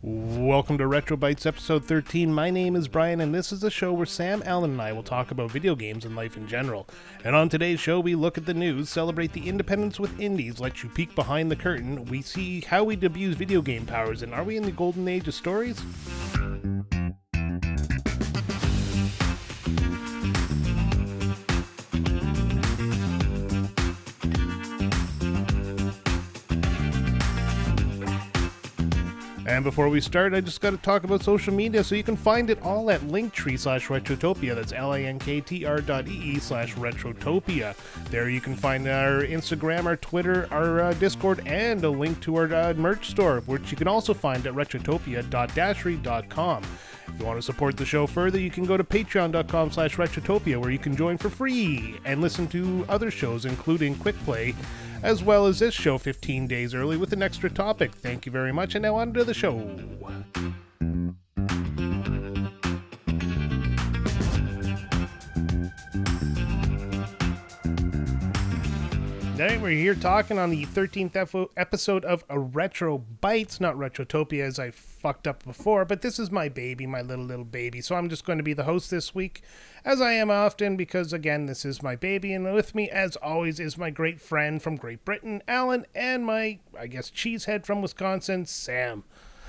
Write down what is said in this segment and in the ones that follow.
Welcome to RetroBytes episode 13. My name is Brian, and this is a show where Sam, Alan, and I will talk about video games and life in general. And on today's show, we look at the news, celebrate the independence with indies, let you peek behind the curtain, we see how we abuse video game powers, and are we in the golden age of stories? And before we start, I just got to talk about social media, so you can find it all at linktree/Retrotopia. That's linktr.ee/Retrotopia. There you can find our Instagram, our Twitter, our Discord, and a link to our merch store, which you can also find at retrotopia.dashery.com. If you want to support the show further, you can go to patreon.com/Retrotopia, where you can join for free and listen to other shows, including Quick Play, as well as this show 15 days early with an extra topic. Thank you very much, and now on to the show. Tonight we're here talking on the 13th episode of RetroBytes, not Retrotopia as I fucked up before, but this is my baby, my little baby, so I'm just going to be the host this week, as I am often, because again, this is my baby, and with me, as always, is my great friend from Great Britain, Alan, and my, I guess, cheesehead from Wisconsin, Sam.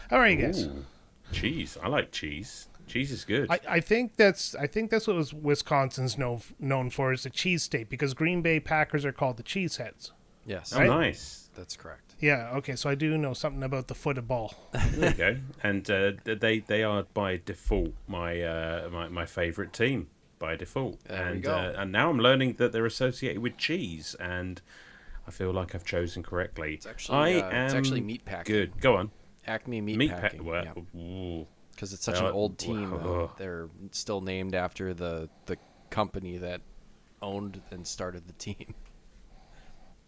How are you guys? Ooh, cheese. I like cheese. Cheese is good. I think that's what Wisconsin's known for, is the cheese state, because Green Bay Packers are called the Cheeseheads. Yes. Oh, right? Nice. That's correct. Yeah, okay, so I do know something about the football. There you go. And they are by default my favourite team by default. There we go. And now I'm learning that they're associated with cheese, and I feel like I've chosen correctly. It's actually meat packing. Good. Go on. Acme meat packing. Ooh. Because it's such an old team. They're still named after the company that owned and started the team.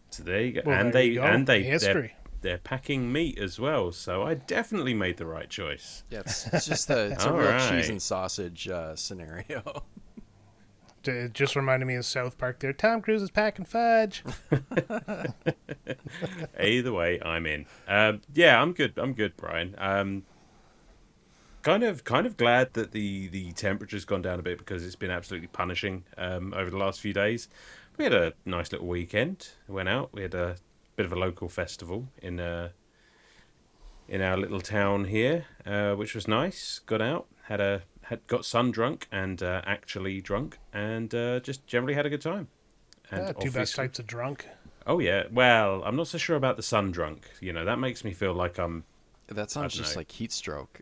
So there you go. Well, and there you go. History. They're packing meat as well, so I definitely made the right choice. Yeah, it's just a real cheese and sausage scenario. It just reminded me of South Park there. Tom Cruise is packing fudge. Either way, I'm in. Yeah, I'm good, Brian. Kind of glad that the temperature's gone down a bit, because it's been absolutely punishing over the last few days. We had a nice little weekend. Went out. We had a bit of a local festival in our little town here, which was nice. Got out, got sun drunk and actually drunk, and just generally had a good time. And Two best types of drunk. Oh yeah. Well, I'm not so sure about the sun drunk. You know, that makes me feel like I'm. That sounds just like heat stroke.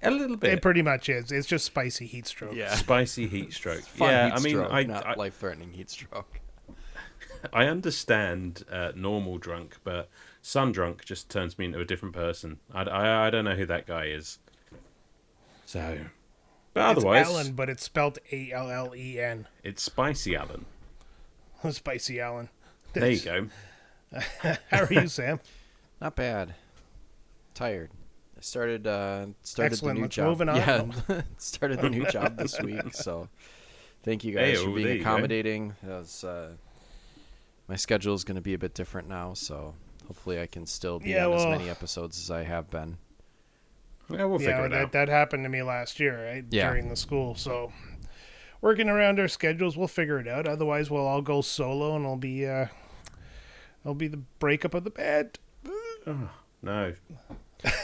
A little bit. It pretty much is. It's just spicy heat stroke. Yeah. Spicy heat stroke. Fun heat stroke, not life-threatening heat stroke. I understand normal drunk, but sun drunk just turns me into a different person. I don't know who that guy is. So, but otherwise, it's Alan, but it's spelled Allen. It's Spicy Alan. Spicy Alan. There you go. How are you, Sam? Not bad. Tired. I started Excellent. the new Let's job. moving on. Yeah, started the new job this week. So, thank you guys for being accommodating. My schedule is going to be a bit different now, so hopefully I can still be on as many episodes as I have been. Yeah, we'll figure it out. That happened to me last year, right? Yeah. During the school. So, working around our schedules, we'll figure it out. Otherwise, we'll all go solo, and it'll be the breakup of the band. Oh, no.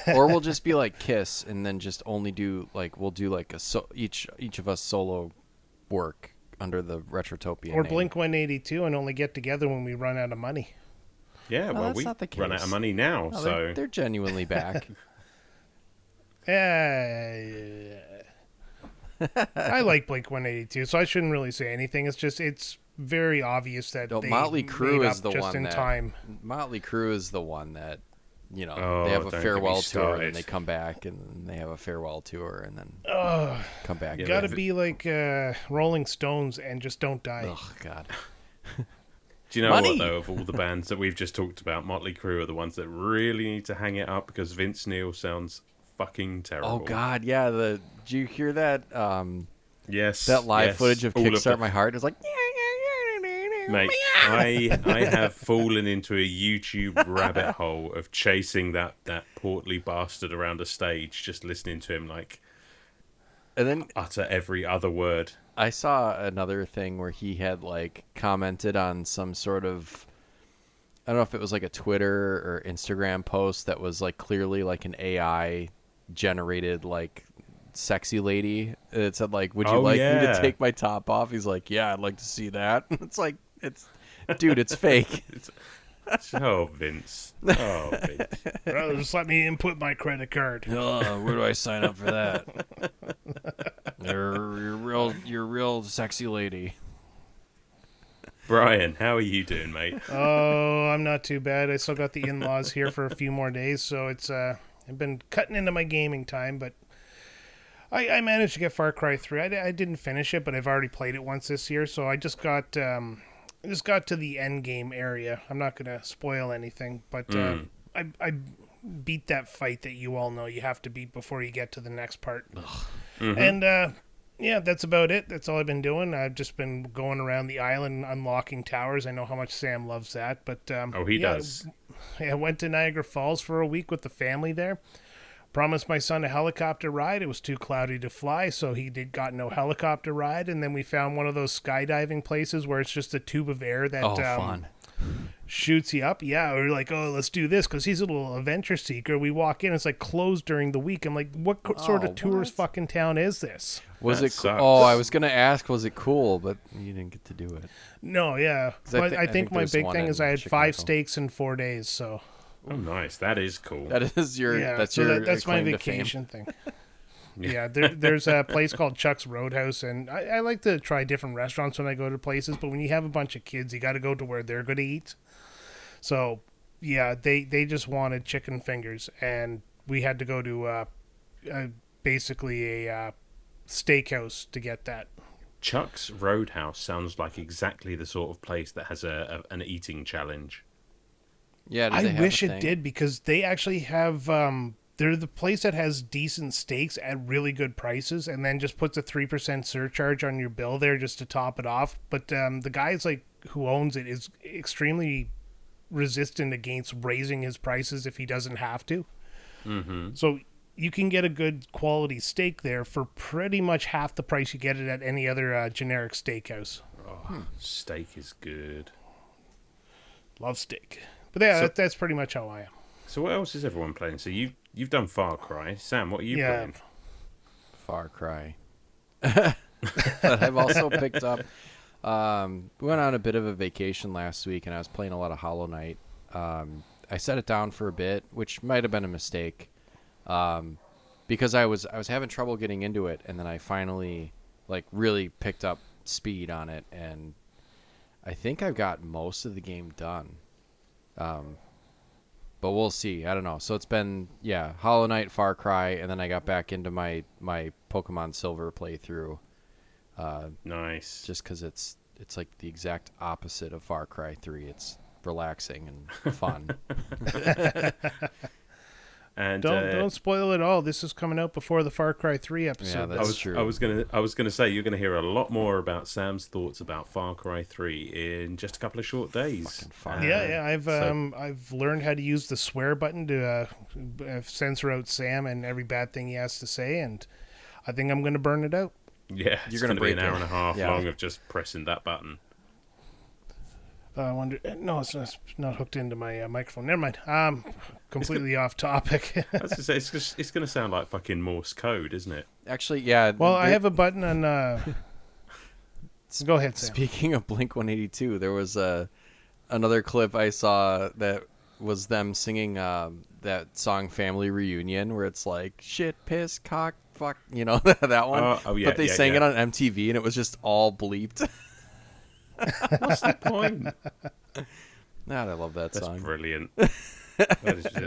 Or we'll just be like Kiss, and then just only do we'll do each of us solo work under the Retrotopia Or name. Blink-182 and only get together when we run out of money. Yeah, well, we run out of money now, so they're genuinely back. I like Blink-182, so I shouldn't really say anything. It's very obvious that Motley Crue is the just one in that time. Motley Crue is the one that they have a farewell tour, and they come back, and they have a farewell tour, and then come back. You gotta be like Rolling Stones and just don't die. Oh God. Do you know what, though, of all the bands that we've just talked about, Motley Crue are the ones that really need to hang it up, because Vince Neil sounds fucking terrible. Oh God, yeah. Did you hear that? Yes. That live footage of Kickstart My Heart is like. Mate, I have fallen into a YouTube rabbit hole of chasing that portly bastard around a stage, just listening to him like, and then utter every other word. I saw another thing where he had like commented on some sort of, I don't know if it was like a Twitter or Instagram post that was like clearly like an AI generated like sexy lady. It said like, would you me to take my top off? He's like, yeah, I'd like to see that. It's like, dude, it's fake. Oh, Vince. Bro, just let me input my credit card. Oh, where do I sign up for that? You're real sexy lady. Brian, how are you doing, mate? Oh, I'm not too bad. I still got the in-laws here for a few more days, so it's I've been cutting into my gaming time, but I managed to get Far Cry 3. I didn't finish it, but I've already played it once this year, so I just got to the end game area. I'm not going to spoil anything, but I beat that fight that you all know you have to beat before you get to the next part. Mm-hmm. And yeah, that's about it. That's all I've been doing. I've just been going around the island unlocking towers. I know how much Sam loves that, but he does. I went to Niagara Falls for a week with the family there. Promised my son a helicopter ride. It was too cloudy to fly, so he got no helicopter ride. And then we found one of those skydiving places where it's just a tube of air that fun. Shoots you up. Yeah, we were like, oh, let's do this because he's a little adventure seeker. We walk in, it's like closed during the week. I'm like, what sort of tourist fucking town is this? Was it cool? Oh, I was going to ask, was it cool? But you didn't get to do it. No, yeah. But I think my big thing is I had Chicago. 5 steaks in 4 days, so... Oh, nice. That is cool. That is your. Yeah, that's my vacation thing. Yeah, there's a place called Chuck's Roadhouse, and I like to try different restaurants when I go to places. But when you have a bunch of kids, you got to go to where they're going to eat. So, yeah, they just wanted chicken fingers, and we had to go to basically a steakhouse to get that. Chuck's Roadhouse sounds like exactly the sort of place that has an eating challenge. Yeah, I wish it did because they actually have. They're the place that has decent steaks at really good prices, and then just puts a 3% surcharge on your bill there just to top it off. But the guys who owns it is extremely resistant against raising his prices if he doesn't have to. Mm-hmm. So you can get a good quality steak there for pretty much half the price you get it at any other generic steakhouse. Oh, steak is good. Love steak. But yeah, that's pretty much how I am. So what else is everyone playing? So you've done Far Cry. Sam, what are you playing? Far Cry. But I've also picked up... we went on a bit of a vacation last week, and I was playing a lot of Hollow Knight. I set it down for a bit, which might have been a mistake, because I was having trouble getting into it, and then I finally really picked up speed on it, and I think I've got most of the game done. But we'll see. I don't know. So it's been, Hollow Knight, Far Cry, and then I got back into my Pokemon Silver playthrough. Nice. Just because it's like the exact opposite of Far Cry 3. It's relaxing and fun. And don't spoil it all. This is coming out before the Far Cry 3 episode. Yeah, that's true. I was gonna say you're gonna hear a lot more about Sam's thoughts about Far Cry 3 in just a couple of short days. I've learned how to use the swear button to censor out Sam and every bad thing he has to say, and I think I'm gonna burn it out. Yeah, it's gonna be an hour and a half long of just pressing that button. I wonder. No, it's not hooked into my microphone. Never mind. Completely off topic. I was gonna say it's gonna sound like fucking Morse code, isn't it? Actually, yeah. Well, I have a button on. Go ahead, Sam. Speaking of Blink-182, there was another clip I saw that was them singing that song "Family Reunion," where it's like shit, piss, cock, fuck, that one. Oh yeah. But they sang it on MTV, and it was just all bleeped. What's the point? I love that song. That's brilliant.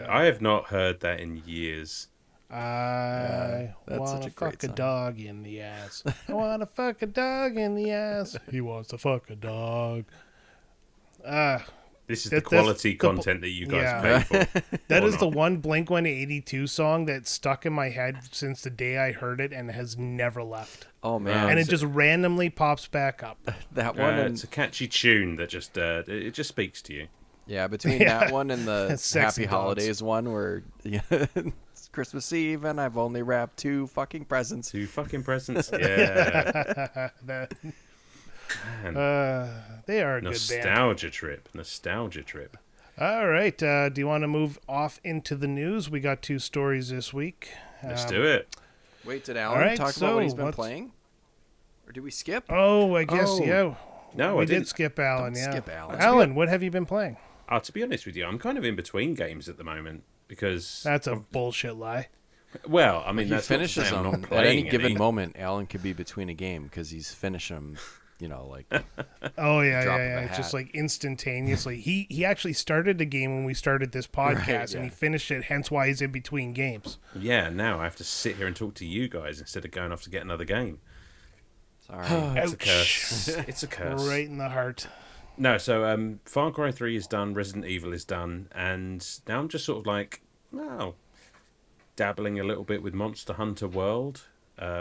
I have not heard that in years. I want to fuck a dog in the ass. I want to fuck a dog in the ass. He wants to fuck a dog. This is the quality content that you guys pay for. That is the one Blink-182 song that stuck in my head since the day I heard it and has never left. Oh man! And it just randomly pops back up. That one. It's a catchy tune that just it just speaks to you. Yeah, between that one and the Happy Holidays one, where it's Christmas Eve and I've only wrapped 2 fucking presents. 2 fucking presents. Yeah. They are a good band. Nostalgia trip. All right. Do you want to move off into the news? We got 2 stories this week. Let's do it. Wait, did Alan talk about what he's been playing? Or did we skip? Oh, I guess, yeah. No, we did skip Alan, skip Alan. Alan, what have you been playing? To be honest with you, I'm kind of in between games at the moment because... That's a bullshit lie. Well, I mean, he finishes them. At any given moment, Alan could be between a game because he's finished them, like... Oh, yeah. It's just like instantaneously. He actually started the game when we started this podcast, and he finished it, hence why he's in between games. Yeah, now I have to sit here and talk to you guys instead of going off to get another game. Sorry. It's a curse. It's a curse. Right in the heart. No, so Far Cry 3 is done, Resident Evil is done, and now I'm just sort of like, dabbling a little bit with Monster Hunter World,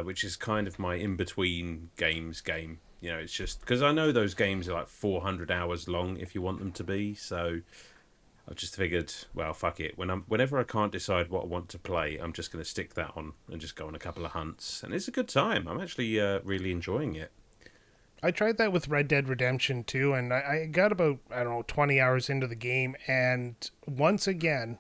which is kind of my in-between games game. It's just because I know those games are like 400 hours long if you want them to be, so I've just figured, well, fuck it. Whenever I can't decide what I want to play, I'm just going to stick that on and just go on a couple of hunts, and it's a good time. I'm actually really enjoying it. I tried that with Red Dead Redemption 2, and I got about, 20 hours into the game, and once again,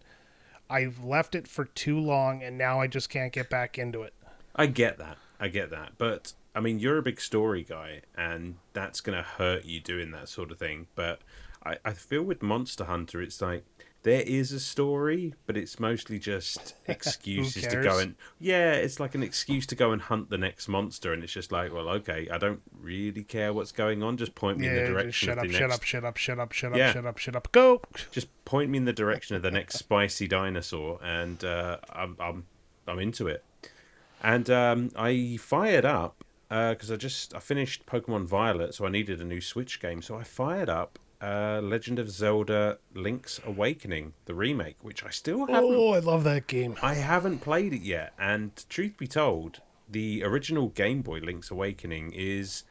I've left it for too long, and now I just can't get back into it. I get that. But, I mean, you're a big story guy, and that's going to hurt you doing that sort of thing. But I feel with Monster Hunter, it's like, there is a story, but it's mostly just excuses to go and... Yeah, it's like an excuse to go and hunt the next monster, and it's just like, well, okay, I don't really care what's going on, just point me in the direction of the next... Shut up, go! Just point me in the direction of the next spicy dinosaur, and I'm into it. And I fired up, because I finished Pokemon Violet, so I needed a new Switch game, so I fired up Legend of Zelda Link's Awakening, the remake, which I still haven't... Oh, I love that game. I haven't played it yet, and truth be told, the original Game Boy Link's Awakening is...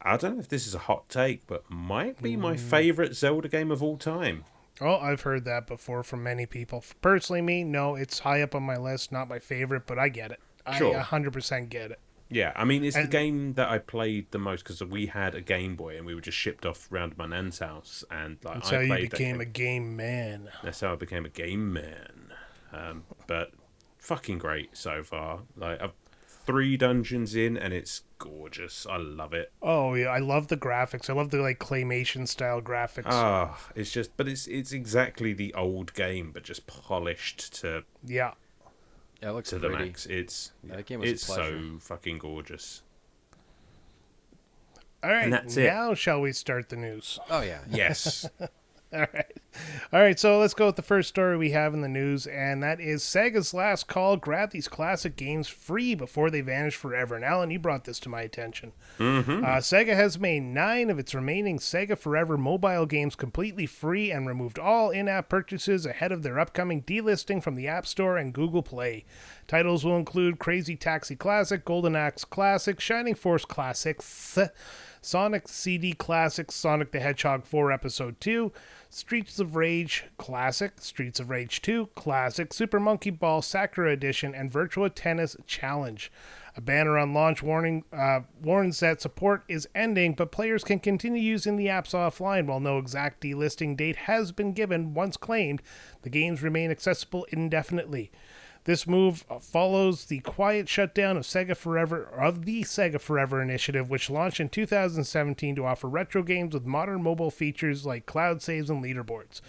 I don't know if this is a hot take, but might be my favourite Zelda game of all time. Oh, I've heard that before from many people. Personally, me, no, it's high up on my list, not my favorite, but I get it. Sure. I 100% get it. Yeah, I mean, it's the game that I played the most because we had a Game Boy and we were just shipped off round my nan's house. And that's how you became a game man. That's how I became a game man. But fucking great so far. Like, I've 3 dungeons in and it's gorgeous. I love it. Oh, yeah, I love the graphics. I love the, claymation style graphics. It's just, but it's exactly the old game, but just polished to... Yeah. Yeah, it looks to pretty. the max. It's so fucking gorgeous. All right, and that's now shall we start the news? Oh yeah, yes. All right. So let's go with the first story we have in the news, and that is Sega's last call. Grab these classic games free before they vanish forever. And Alan, you brought this to my attention. Mm-hmm. Sega has made 9 of its remaining Sega Forever mobile games completely free and removed all in-app purchases ahead of their upcoming delisting from the App Store and Google Play. Titles will include Crazy Taxi Classic, Golden Axe Classic, Shining Force Classics, Sonic CD Classics, Sonic the Hedgehog 4 Episode 2, Streets of Rage Classic, Streets of Rage 2 Classic, Super Monkey Ball Sakura Edition, and Virtua Tennis Challenge. A banner on launch warns that support is ending, but players can continue using the apps offline. While no exact delisting date has been given, once claimed, the games remain accessible indefinitely. This move follows the quiet shutdown of the Sega Forever initiative, which launched in 2017 to offer retro games with modern mobile features like cloud saves and leaderboards.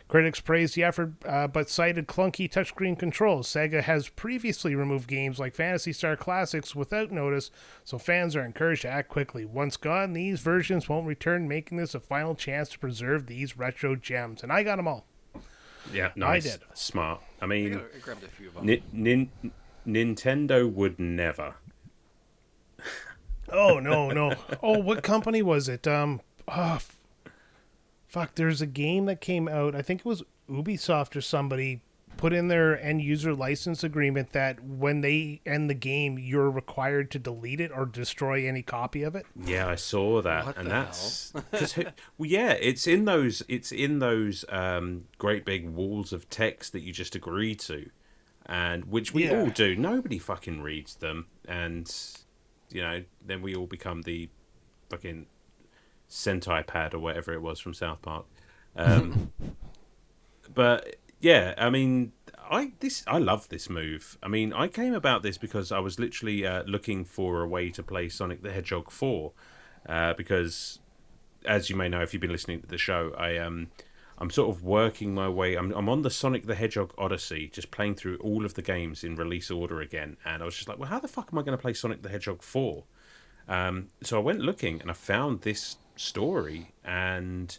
Critics praised the effort, but cited clunky touchscreen controls. Sega has previously removed games like Phantasy Star Classics without notice, so fans are encouraged to act quickly. Once gone, these versions won't return, making this a final chance to preserve these retro gems. And I got them all. Yeah, nice. I did. Smart. I mean, I grabbed a few of them. Nintendo would never. Oh, no. Oh, what company was it? Fuck, there's a game that came out. I think it was Ubisoft or somebody put in their end user license agreement that when they end the game, you're required to delete it or destroy any copy of it. Yeah, I saw that, What and the that's because yeah, it's in those great big walls of text that you just agree to, and which we all do. Nobody fucking reads them, and then we all become the fucking Sentai pad or whatever it was from South Park. But yeah, I mean, I love this move. I mean, I came about this because I was literally looking for a way to play Sonic the Hedgehog 4, because, as you may know if you've been listening to the show, I'm sort of working my way. I'm on the Sonic the Hedgehog Odyssey, just playing through all of the games in release order again, and I was just like, well, how the fuck am I going to play Sonic the Hedgehog 4? So I went looking, and I found this story, and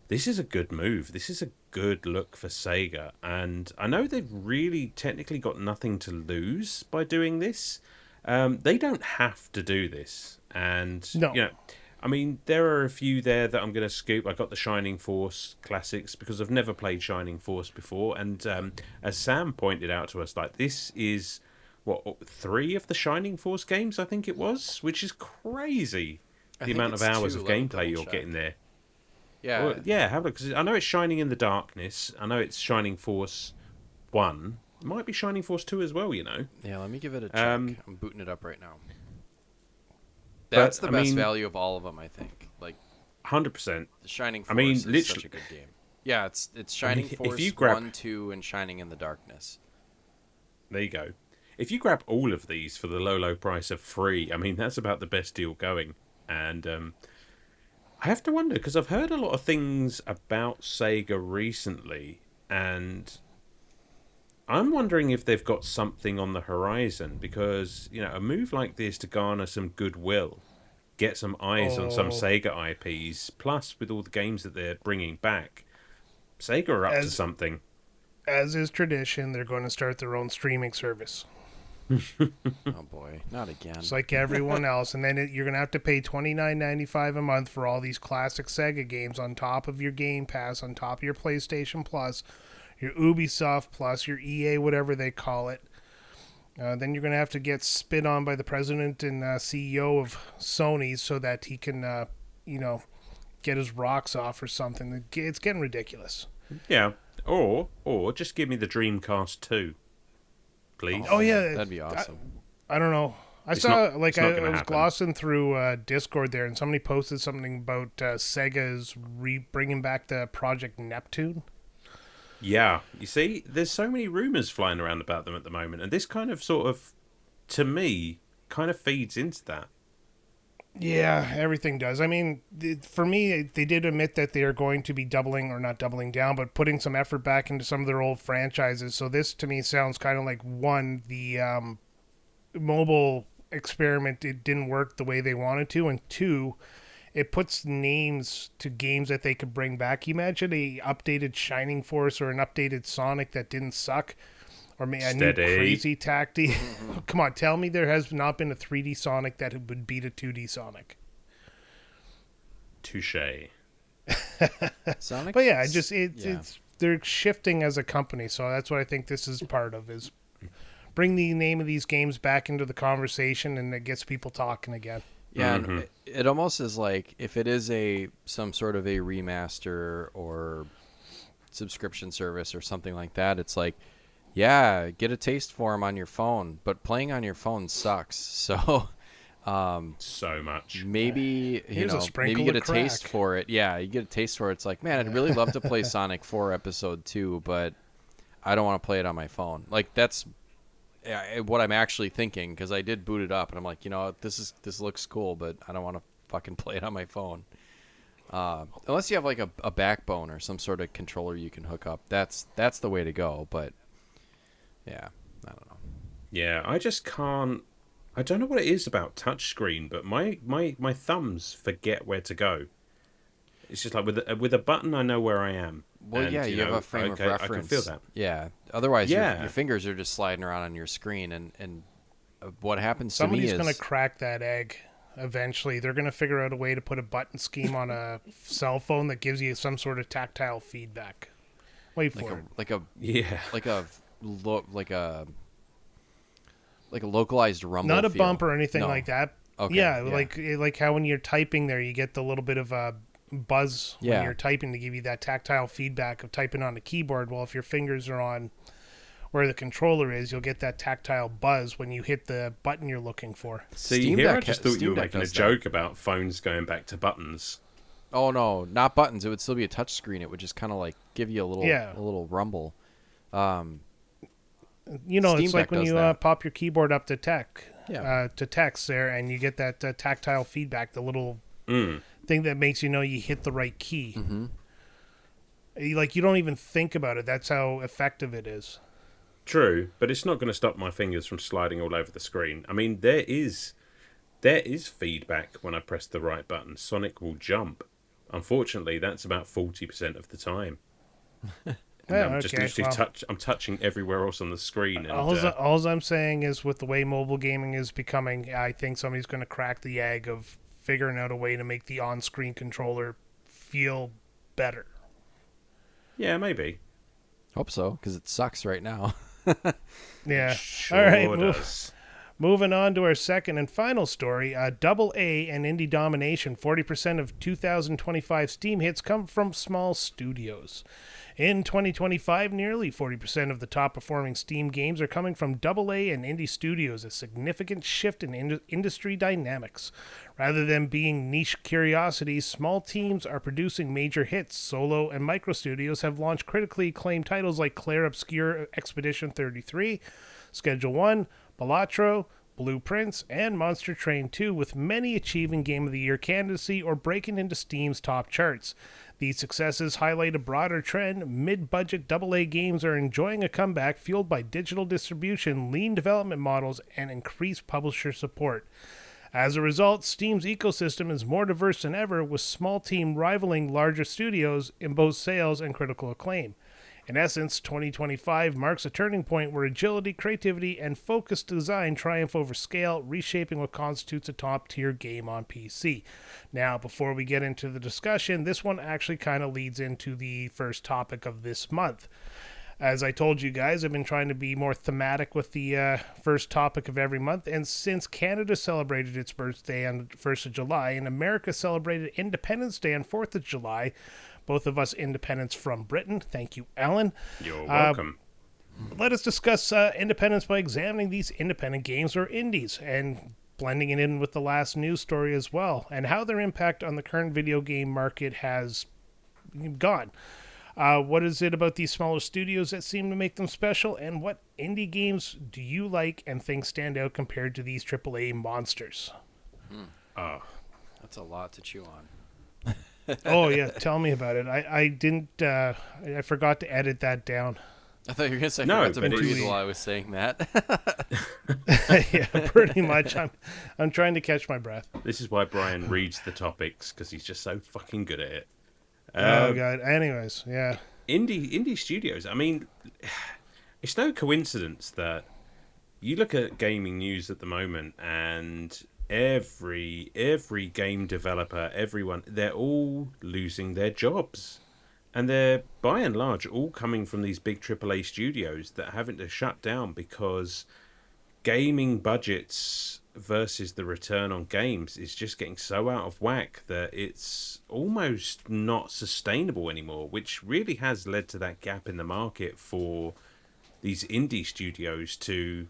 this is a good move. This is a good look for Sega, and I know they've really technically got nothing to lose by doing this. They don't have to do this, and No. I mean, there are a few there that I'm going to scoop. I got the Shining Force classics because I've never played Shining Force before, and as Sam pointed out to us, like, this is 3 of the Shining Force games, I think it was, which is crazy. The amount of hours of gameplay you're getting there. Yeah. Well, yeah, have a look. 'Cause I know it's Shining in the Darkness. I know it's Shining Force 1. It might be Shining Force 2 as well, Yeah, let me give it a check. I'm booting it up right now. But, That's the best value of all of them, I think. Like 100%. The Shining Force is such a good game. Yeah, it's Shining Force 1, 2, and Shining in the Darkness. There you go. If you grab all of these for the low price of 3, I mean, that's about the best deal going. And I have to wonder, because I've heard a lot of things about Sega recently, and I'm wondering if they've got something on the horizon, because, a move like this to garner some goodwill, get some eyes on some Sega IPs, plus with all the games that they're bringing back, Sega are up to something. As is tradition, they're going to start their own streaming service. Oh boy, not again. It's like everyone else, and then you're going to have to pay $29.95 a month for all these classic Sega games on top of your Game Pass, on top of your PlayStation Plus, your Ubisoft Plus, your EA, whatever they call it. Then you're going to have to get spit on by the president and CEO of Sony so that he can, get his rocks off or something. It's getting ridiculous. Yeah, or just give me the Dreamcast 2. Please. Oh yeah, that'd be awesome. I don't know. I was glossing through Discord there, and somebody posted something about Sega's bringing back the Project Neptune. Yeah, you see, there's so many rumors flying around about them at the moment, and this kind of to me, kind of feeds into that. Yeah, everything does. I mean, for me, they did admit that they are going to be doubling, or not doubling down, but putting some effort back into some of their old franchises. So this, to me, sounds kind of like, one, the mobile experiment, it didn't work the way they wanted to, and 2, it puts names to games that they could bring back. You imagine a updated Shining Force or an updated Sonic that didn't suck? Or maybe a new crazy tacty. Come on, tell me there has not been a 3D Sonic that would beat a 2D Sonic. Touché. Sonic? But yeah, it's they're shifting as a company, so that's what I think this is part of, is bring the name of these games back into the conversation, and it gets people talking again. Yeah, and it almost is like, if it is some sort of a remaster or subscription service or something like that, it's like, yeah, get a taste for them on your phone, but playing on your phone sucks. So, so much. Maybe maybe get a taste for it. Yeah, you get a taste for it. It's like, man, I'd really love to play Sonic 4 Episode 2, but I don't want to play it on my phone. Like, that's what I'm actually thinking, because I did boot it up, and I'm like, this looks cool, but I don't want to fucking play it on my phone. Unless you have like a backbone or some sort of controller you can hook up, that's the way to go. But yeah, I don't know. Yeah, I just can't. I don't know what it is about touchscreen, but my thumbs forget where to go. It's just like with a button, I know where I am. Well, and, you have a frame of reference. I can feel that. Yeah. Otherwise, your fingers are just sliding around on your screen, and what happens to me is somebody's going to crack that egg. eventually. They're going to figure out a way to put a button scheme on a cell phone that gives you some sort of tactile feedback. Wait for it. Like a localized rumble. Not a feel. bump or anything like that. Okay. Yeah, like how when you're typing there, you get the little bit of a buzz when you're typing to give you that tactile feedback of typing on the keyboard. Well, if your fingers are on where the controller is, you'll get that tactile buzz when you hit the button you're looking for. See, here I just thought you were making a joke about phones going back to buttons. Oh no, not buttons. It would still be a touch screen. It would just kind of like give you a little rumble. It's like when you pop your keyboard up to text there, and you get that tactile feedback, the little thing that makes you know you hit the right key. Mm-hmm. Like, you don't even think about it. That's how effective it is. True, but it's not going to stop my fingers from sliding all over the screen. I mean, there is feedback when I press the right button. Sonic will jump. Unfortunately, that's about 40% of the time. I'm touching everywhere else on the screen. And, all I'm saying is, with the way mobile gaming is becoming, I think somebody's going to crack the egg of figuring out a way to make the on-screen controller feel better. Yeah, maybe. Hope so, because it sucks right now. Yeah. Sure all right. Does. Moving on to our second and final story, AA and indie domination. 40% of 2025 Steam hits come from small studios. In 2025, nearly 40% of the top-performing Steam games are coming from AA and indie studios, a significant shift in industry dynamics. Rather than being niche curiosities, small teams are producing major hits. Solo and micro studios have launched critically acclaimed titles like Claire Obscure Expedition 33, Schedule 1, Balatro, Blueprints, and Monster Train 2, with many achieving Game of the Year candidacy or breaking into Steam's top charts. These successes highlight a broader trend. Mid-budget AA games are enjoying a comeback fueled by digital distribution, lean development models, and increased publisher support. As a result, Steam's ecosystem is more diverse than ever, with small team rivaling larger studios in both sales and critical acclaim. In essence, 2025 marks a turning point where agility, creativity, and focused design triumph over scale, reshaping what constitutes a top-tier game on PC. Now, before we get into the discussion, this one actually kind of leads into the first topic of this month. As I told you guys, I've been trying to be more thematic with the first topic of every month, and since Canada celebrated its birthday on the 1st of July, and America celebrated Independence Day on 4th of July, both of us independents from Britain. Thank you, Alan. You're welcome. Let us discuss independence by examining these independent games or indies and blending it in with the last news story as well, and how their impact on the current video game market has gone. What is it about these smaller studios that seem to make them special, and what indie games do you like and think stand out compared to these AAA monsters? That's a lot to chew on. Oh yeah, tell me about it. I forgot to edit that down. I thought you were gonna say I forgot to breathe while I was saying that. Yeah, pretty much. I'm trying to catch my breath. This is why Brian reads the topics, because he's just so fucking good at it. Oh god. Anyways, yeah. Indie studios. I mean, it's no coincidence that you look at gaming news at the moment, and every game developer, everyone, they're all losing their jobs, and they're by and large all coming from these big AAA studios that are having to shut down because gaming budgets versus the return on games is just getting so out of whack that it's almost not sustainable anymore, which really has led to that gap in the market for these indie studios to,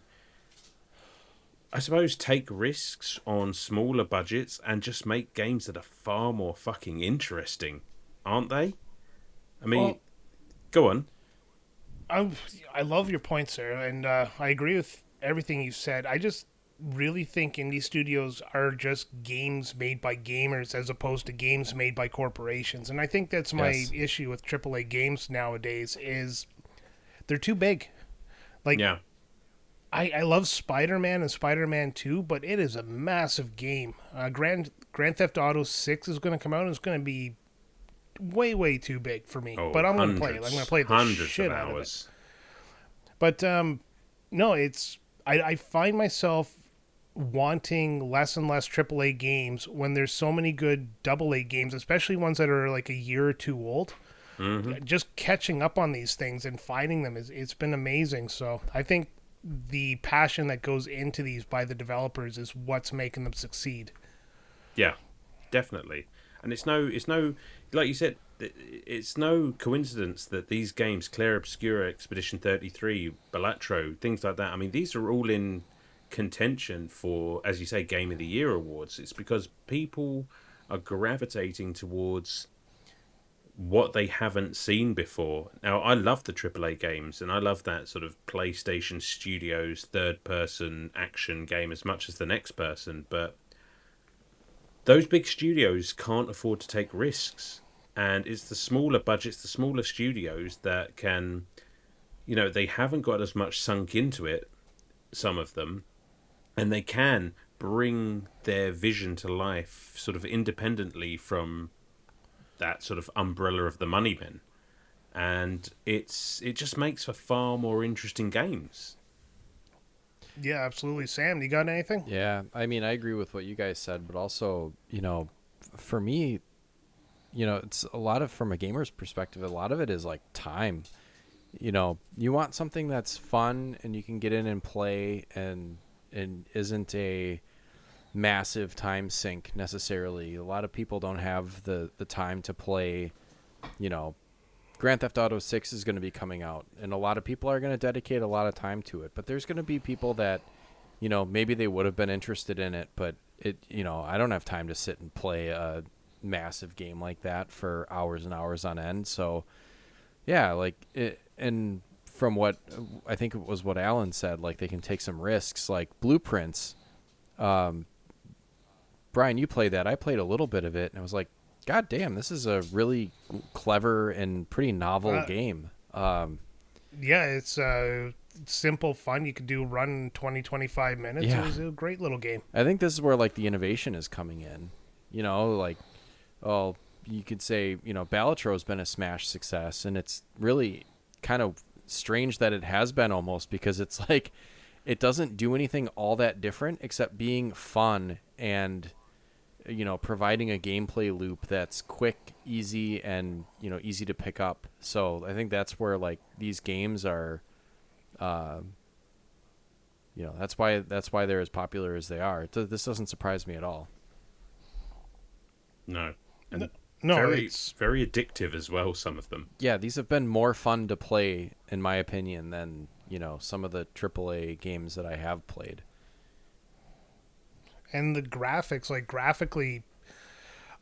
I suppose, take risks on smaller budgets and just make games that are far more fucking interesting, aren't they? I mean, go on. I love your points there, and I agree with everything you said. I just really think indie studios are just games made by gamers as opposed to games made by corporations. And I think that's my issue with AAA games nowadays is they're too big. Like, yeah. I love Spider-Man and Spider-Man 2, but it is a massive game. Grand Theft Auto 6 is going to come out, and it's going to be way too big for me. But I'm going to play it. I'm going to play the shit out of it. But no, it's I find myself wanting less and less AAA games when there's so many good AA games, especially ones that are like a year or two old. Mm-hmm. Just catching up on these things and finding them it's been amazing. So I think the passion that goes into these by the developers is what's making them succeed. Yeah, definitely. And it's no, like you said, it's no coincidence that these games, Clair Obscura, Expedition 33, Balatro, things like that, I mean, these are all in contention for, as you say, Game of the Year awards. It's because people are gravitating towards what they haven't seen before. Now, I love the AAA games, and I love that sort of PlayStation Studios third-person action game as much as the next person, but those big studios can't afford to take risks. And it's the smaller budgets, the smaller studios that can, they haven't got as much sunk into it, some of them, and they can bring their vision to life sort of independently from that sort of umbrella of the money men. And it just makes for far more interesting games. Yeah, absolutely. Sam, you got anything? Yeah, I mean, I agree with what you guys said, but also, for me, it's a lot of, from a gamer's perspective, a lot of it is like time. You want something that's fun and you can get in and play and isn't a massive time sink necessarily. A lot of people don't have the time to play, Grand Theft Auto 6 is going to be coming out, and a lot of people are going to dedicate a lot of time to it. But there's going to be people that, maybe they would have been interested in it, but I don't have time to sit and play a massive game like that for hours and hours on end. So, yeah, and from what I think it was what Alan said, like they can take some risks, like Blueprints. Brian, you played that. I played a little bit of it, and I was like, God damn, this is a really clever and pretty novel game. Yeah, it's simple, fun. You could do run 20, 25 minutes. Yeah. It was a great little game. I think this is where like the innovation is coming in. You could say, Balatro been a smash success, and it's really kind of strange that it has been almost, because it's like it doesn't do anything all that different except being fun and providing a gameplay loop that's quick, easy, and easy to pick up. So I think that's where like these games are, that's why they're as popular as they are. This doesn't surprise me at all. No, and No, it's very addictive as well. Some of them. Yeah, these have been more fun to play, in my opinion, than some of the AAA games that I have played. And the graphics, like graphically,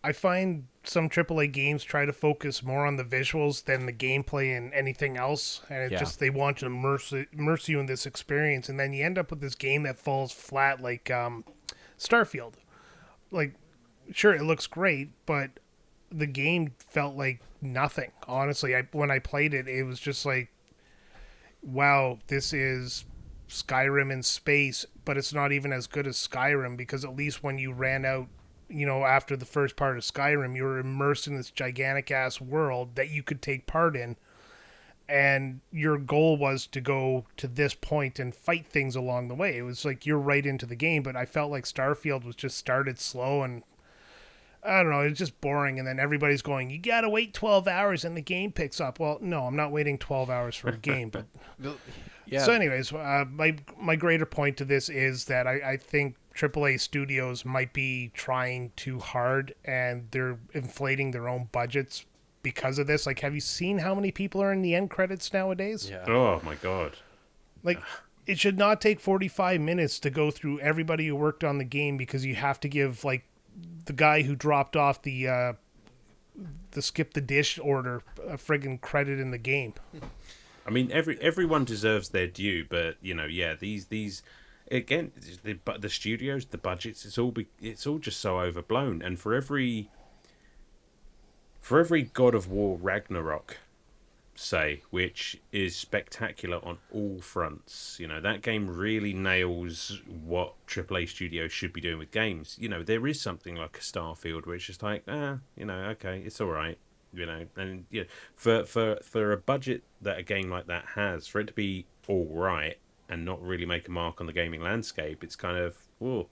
I find some AAA games try to focus more on the visuals than the gameplay and anything else, and just they want to immerse you in this experience, and then you end up with this game that falls flat, like Starfield. Like, sure, it looks great, but the game felt like nothing. Honestly, when I played it, it was just like, wow, this is Skyrim in space, but it's not even as good as Skyrim, because at least when you ran out, after the first part of Skyrim, you were immersed in this gigantic ass world that you could take part in, and your goal was to go to this point and fight things along the way. It was like you're right into the game, but I felt like Starfield was just started slow, and I don't know, it's just boring, and then everybody's going, you gotta wait 12 hours and the game picks up. Well, no, I'm not waiting 12 hours for a game, but... Yeah. So anyways, my greater point to this is that I think AAA studios might be trying too hard, and they're inflating their own budgets because of this. Like, have you seen how many people are in the end credits nowadays? Yeah. Oh my god. Like, it should not take 45 minutes to go through everybody who worked on the game, because you have to give, like, the guy who dropped off the skip the dish order a friggin' credit in the game. I mean, everyone deserves their due, but these again, the studios, the budgets, it's all just so overblown. And for every God of War Ragnarok, say, which is spectacular on all fronts, that game really nails what AAA studios should be doing with games. There is something like a Starfield where it's just like, okay, it's all right. And for a budget that a game like that has, for it to be all right, and not really make a mark on the gaming landscape, it's kind of, whoa,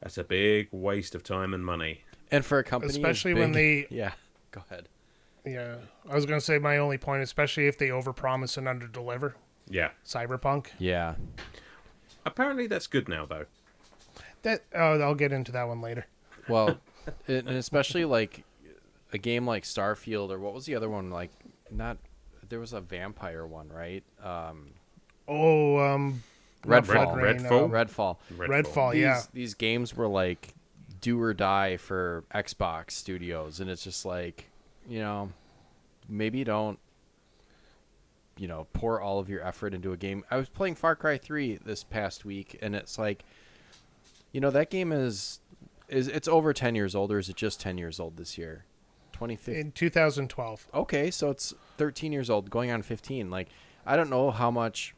that's a big waste of time and money. And for a company, especially when they, yeah, go ahead. Yeah, I was gonna say my only point, especially if they overpromise and underdeliver. Yeah, Cyberpunk. Yeah. Apparently that's good now, though. I'll get into that one later. Well, and especially like a game like Starfield, or what was the other one? Like, there was a vampire one, right? Redfall. Yeah. These games were like do or die for Xbox studios, and it's just like, maybe don't, pour all of your effort into a game. I was playing Far Cry 3 this past week, and it's like, that game is it's over 10 years old, or is it just 10 years old this year? 2015. In 2012. Okay, so it's 13 years old, going on 15. Like, I don't know how much,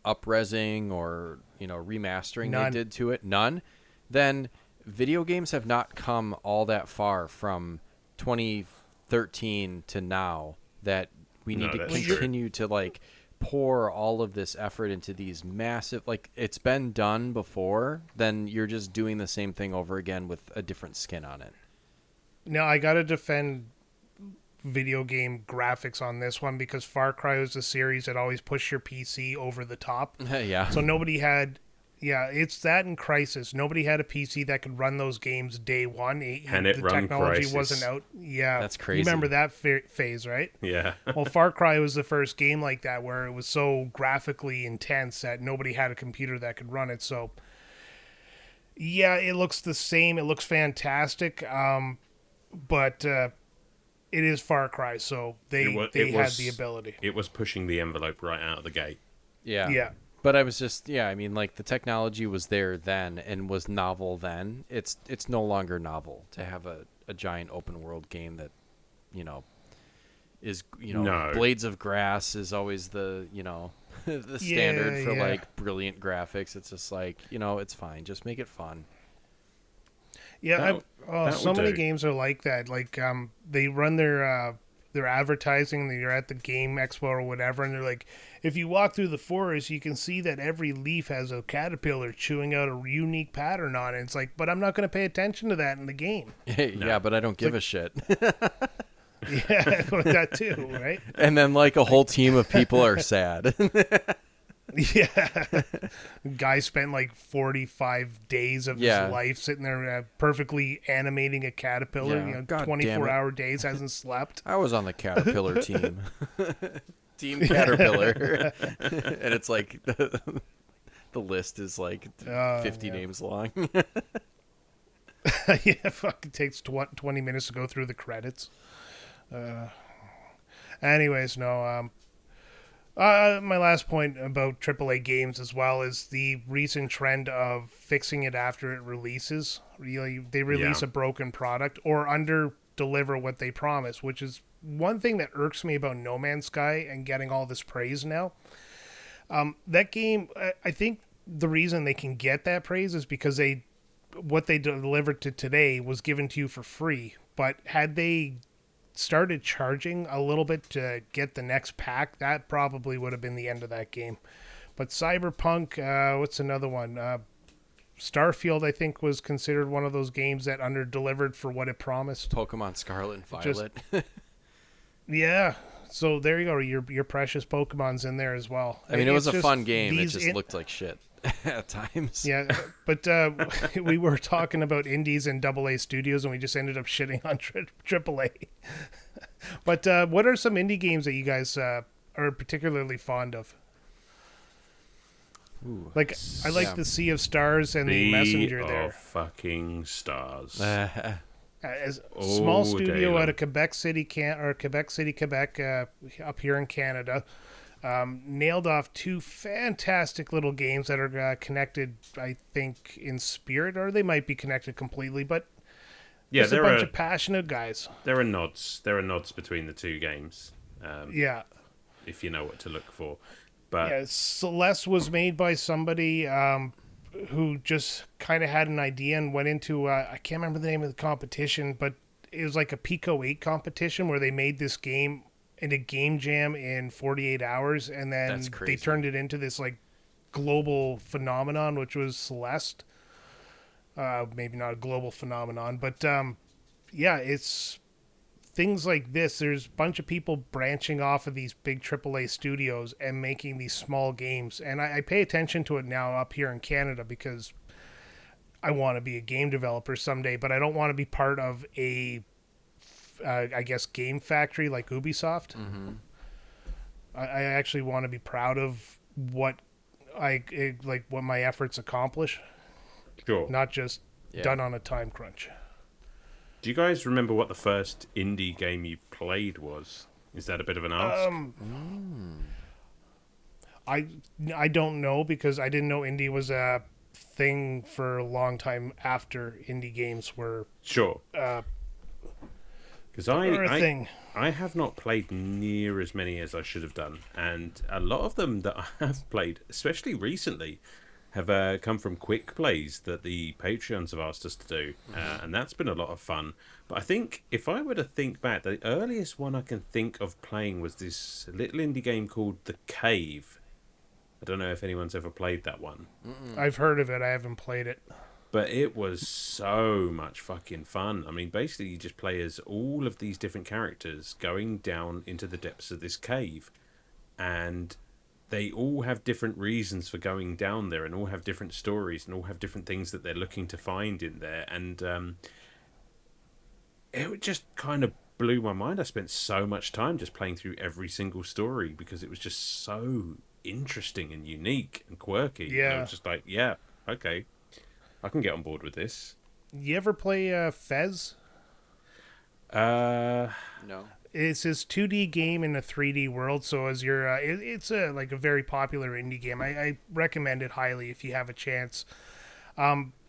up-resing or, remastering they did to it. None. Then video games have not come all that far from 2013 to now that we need to continue to, like, pour all of this effort into these massive, like, it's been done before, then you're just doing the same thing over again with a different skin on it. Now, I gotta defend video game graphics on this one, because Far Cry was a series that always pushed your PC over the top. Yeah. So nobody had... Yeah, it's that in Crysis. Nobody had a PC that could run those games day one. The technology wasn't out. Yeah. That's crazy. You remember that phase, right? Yeah. Well, Far Cry was the first game like that where it was so graphically intense that nobody had a computer that could run it. So, yeah, it looks the same. It looks fantastic. But it is Far Cry, so they had the ability. It was pushing the envelope right out of the gate. Yeah. Yeah. But I was just, like, the technology was there then and was novel then. It's no longer novel to have a giant open world game that, is, Blades of Grass is always the, the standard for, like, brilliant graphics. It's just like, it's fine. Just make it fun. Yeah, so many games are like that. Like, they run their advertising, they're at the game expo or whatever, and they're like, if you walk through the forest, you can see that every leaf has a caterpillar chewing out a unique pattern on it. It's like, but I'm not going to pay attention to that in the game. Yeah, but I don't give a shit. Yeah, that too, right? And then, like, a whole team of people are sad. Yeah. Guy spent like 45 days of his life sitting there perfectly animating a caterpillar. 24-hour days, hasn't slept. I was on the caterpillar team. Team Caterpillar. And it's like the list is like 50 names long. Yeah, fucking takes 20 minutes to go through the credits. Anyways, no, my last point about AAA games as well is the recent trend of fixing it after it releases. Really, they release a broken product or under-deliver what they promise, which is one thing that irks me about No Man's Sky and getting all this praise now. That game, I think the reason they can get that praise is because what they delivered to today was given to you for free. But had they started charging a little bit to get the next pack, that probably would have been the end of that game. But Cyberpunk, what's another one? Starfield, I think, was considered one of those games that under-delivered for what it promised. Pokemon Scarlet and Violet. Yeah. So there you go. Your precious Pokemon's in there as well. I mean, it was a fun game. It just looked like shit at times. Yeah, but we were talking about indies and AA studios, and we just ended up shitting on AAA. But what are some indie games that you guys are particularly fond of? Ooh, like, I like the Sea of Stars and the Messenger there. Fucking stars. As a small studio out of Quebec City, Quebec, up here in Canada, nailed off two fantastic little games that are connected, I think, in spirit, or they might be connected completely, but there's a bunch of passionate guys. There are nods. There are nods between the two games. If you know what to look for. But yeah, Celeste was made by somebody who just kind of had an idea and went into, I can't remember the name of the competition, but it was like a Pico 8 competition where they made this game into Game Jam in 48 hours, and then they turned it into this like global phenomenon, which was Celeste. Maybe not a global phenomenon, but yeah, it's things like this. There's a bunch of people branching off of these big AAA studios and making these small games, and I pay attention to it now up here in Canada because I want to be a game developer someday, but I don't want to be part of a I guess game factory like Ubisoft. Mm-hmm. I actually want to be proud of what what my efforts accomplish. Sure. Not just done on a time crunch. Do you guys remember what the first indie game you played was? Is that a bit of an ask? I don't know because I didn't know indie was a thing for a long time after indie games were sure. Because I have not played near as many as I should have done, and a lot of them that I have played, especially recently, have come from quick plays that the Patreons have asked us to do, and that's been a lot of fun. But I think if I were to think back, the earliest one I can think of playing was this little indie game called The Cave. I don't know if anyone's ever played that one. I've heard of it. I haven't played it. But it was so much fucking fun. I mean, basically you just play as all of these different characters going down into the depths of this cave, and they all have different reasons for going down there, and all have different stories, and all have different things that they're looking to find in there. And it just kind of blew my mind. I spent so much time just playing through every single story because it was just so interesting and unique and quirky. Yeah. And I was just like, yeah, okay, I can get on board with this. You ever play Fez? No. It's this 2D game in a 3D world. So as you're, it's a very popular indie game. I recommend it highly if you have a chance.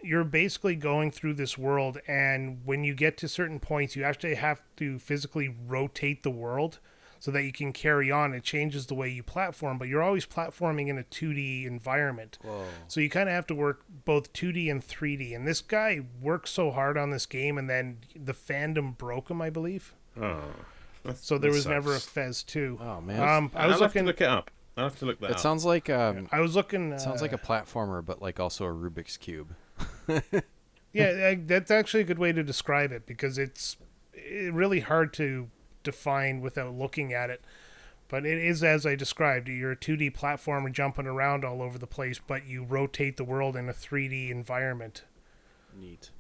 You're basically going through this world, and when you get to certain points, you actually have to physically rotate the world so that you can carry on. It changes the way you platform, but you're always platforming in a 2D environment. Whoa. So you kind of have to work both 2D and 3D. And this guy worked so hard on this game, and then the fandom broke him, I believe. Oh. So there was never a Fez 2. Oh man! I'll have to look it up. I'll have to look that up. It sounds like I was looking. It sounds like a platformer, but like also a Rubik's cube. Yeah, that's actually a good way to describe it because it's really hard to define without looking at it. But it is as I described. You're a 2D platformer jumping around all over the place, but you rotate the world in a 3D environment. Neat.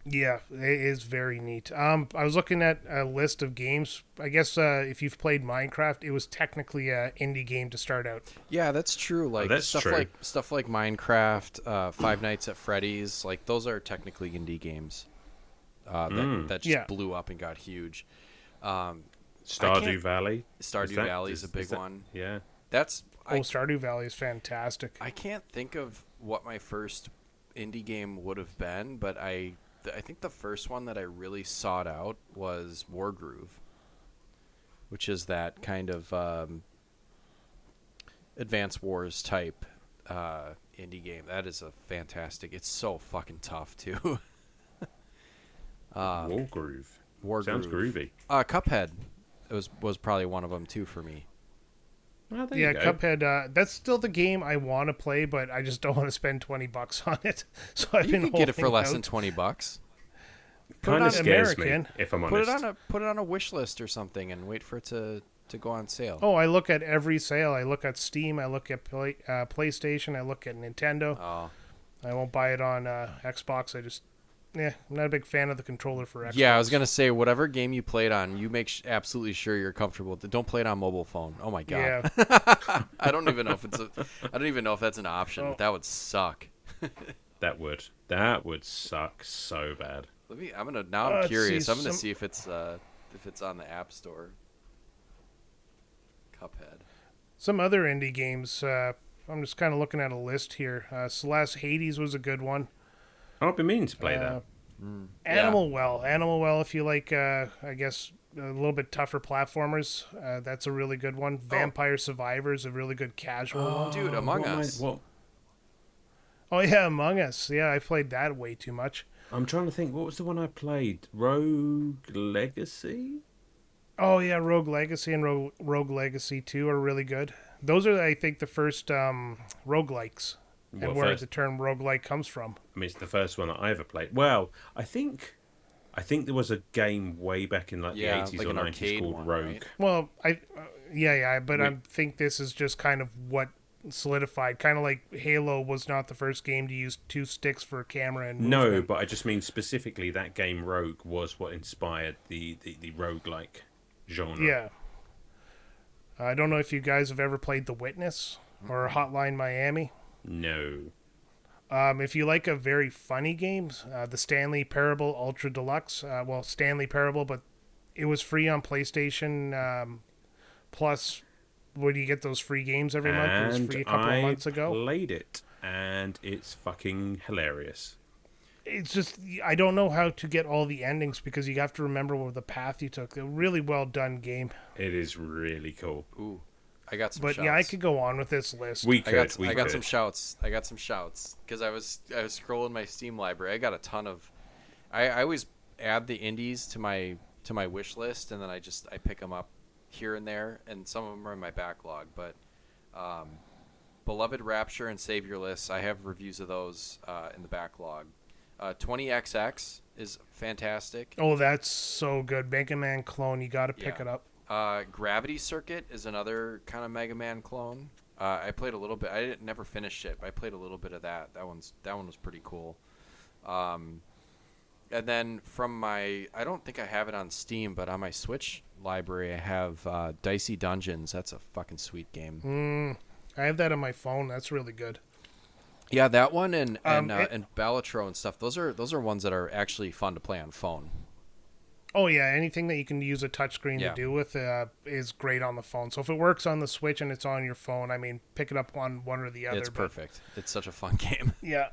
Yeah, it is very neat. I was looking at a list of games. I guess if you've played Minecraft, it was technically an indie game to start out. Yeah, that's true. Like that's stuff true. stuff like Minecraft, Five Nights at Freddy's, like those are technically indie games. That just blew up and got huge. Stardew Valley. Stardew Valley is a big one. Yeah. Stardew Valley is fantastic. I can't think of what my first indie game would have been, but I think the first one that I really sought out was Wargroove, which is that kind of Advance Wars type indie game. That is a fantastic. It's so fucking tough too. Wargroove. Sounds groovy. Cuphead was probably one of them too for me. Oh, there you go. Cuphead. That's still the game I want to play, but I just don't want to spend $20 on it. So I've been You can get it for less out. than $20. Kind of scares American. me, if I'm honest. Put it on a wish list or something, and wait for it to go on sale. Oh, I look at every sale. I look at Steam. I look at PlayStation. I look at Nintendo. Oh. I won't buy it on Xbox. I'm not a big fan of the controller for Xbox. Yeah, I was gonna say whatever game you played on, you make absolutely sure you're comfortable with it. Don't play it on mobile phone. Oh my god. Yeah. I don't even know if that's an option. But that would suck. That would suck so bad. I'm curious. I'm gonna see if it's on the App Store. Cuphead. Some other indie games. I'm just kind of looking at a list here. Celeste, Hades was a good one. I've been meaning to play that. Animal Well, if you like, I guess, a little bit tougher platformers, that's a really good one. Vampire Survivors, a really good casual one. Dude, Among Us. Oh, yeah, Among Us. Yeah, I played that way too much. I'm trying to think. What was the one I played? Rogue Legacy? Oh yeah, Rogue Legacy and Rogue Legacy 2 are really good. Those are, I think, the first roguelikes, and where the term roguelike comes from. I mean, it's the first one that I ever played. Well, I think there was a game way back in the 80s or 90s called Rogue. Right? Well, but I think this is just kind of what solidified. Kind of like Halo was not the first game to use 2 sticks for a camera and movement. No, but I just mean specifically that game Rogue was what inspired the roguelike genre. Yeah. I don't know if you guys have ever played The Witness or Hotline Miami. No. If you like a very funny game, the Stanley Parable Ultra Deluxe, Stanley Parable, but it was free on PlayStation Plus. Where do you get those free games every month? It was free a couple of months ago. I played it, and it's fucking hilarious. It's just, I don't know how to get all the endings because you have to remember the path you took. A really well done game. It is really cool. Ooh, I got some shouts. But yeah, I could go on with this list. I got some shouts. I got some shouts because I was scrolling my Steam library. I got a ton of. I always add the indies to my wish list, and then I pick them up here and there, and some of them are in my backlog. But Beloved Rapture and Savior Lists, I have reviews of those in the backlog. 20XX is fantastic. Oh, that's so good. Mega Man clone, you got to pick it up. Gravity Circuit is another kind of Mega Man clone. I played a little bit. I never finished it, but I played a little bit of that. That one was pretty cool. And then from I don't think I have it on Steam, but on my Switch library, I have Dicey Dungeons. That's a fucking sweet game. I have that on my phone. That's really good. Yeah, that one and Balatro and stuff. Those are ones that are actually fun to play on phone. Oh yeah, anything that you can use a touchscreen to do with is great on the phone. So if it works on the Switch and it's on your phone, I mean, pick it up on one or the other. It's perfect. It's such a fun game. Yeah.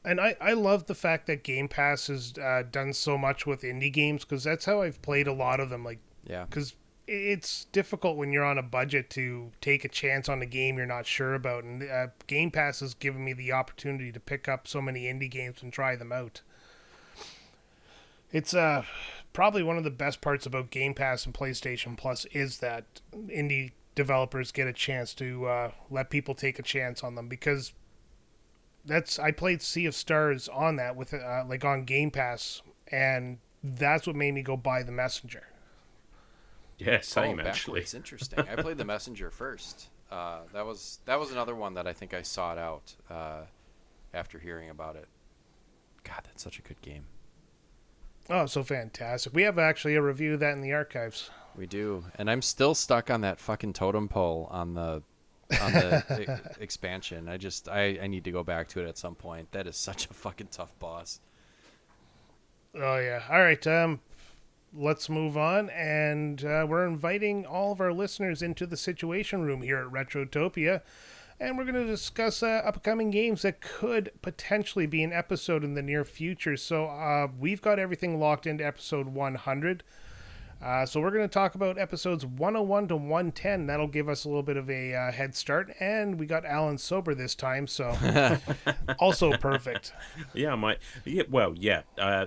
And I love the fact that Game Pass has done so much with indie games because that's how I've played a lot of them. Because it's difficult when you're on a budget to take a chance on a game you're not sure about. And Game Pass has given me the opportunity to pick up so many indie games and try them out. It's probably one of the best parts about Game Pass and PlayStation Plus is that indie developers get a chance to let people take a chance on them because I played Sea of Stars on that with on Game Pass, and that's what made me go buy The Messenger. Yeah, same actually. It's interesting. I played The Messenger first. That was another one that I think I sought out after hearing about it. God, that's such a good game. Oh, so fantastic. We have actually a review of that in the archives. We do. And I'm still stuck on that fucking totem pole on the expansion. I need to go back to it at some point. That is such a fucking tough boss. Oh, yeah. All right. Let's move on. And we're inviting all of our listeners into the Situation Room here at Retrotopia. And we're going to discuss upcoming games that could potentially be an episode in the near future. So we've got everything locked into episode 100. So we're going to talk about episodes 101 to 110. That'll give us a little bit of a head start. And we got Alan sober this time, so also perfect. Yeah,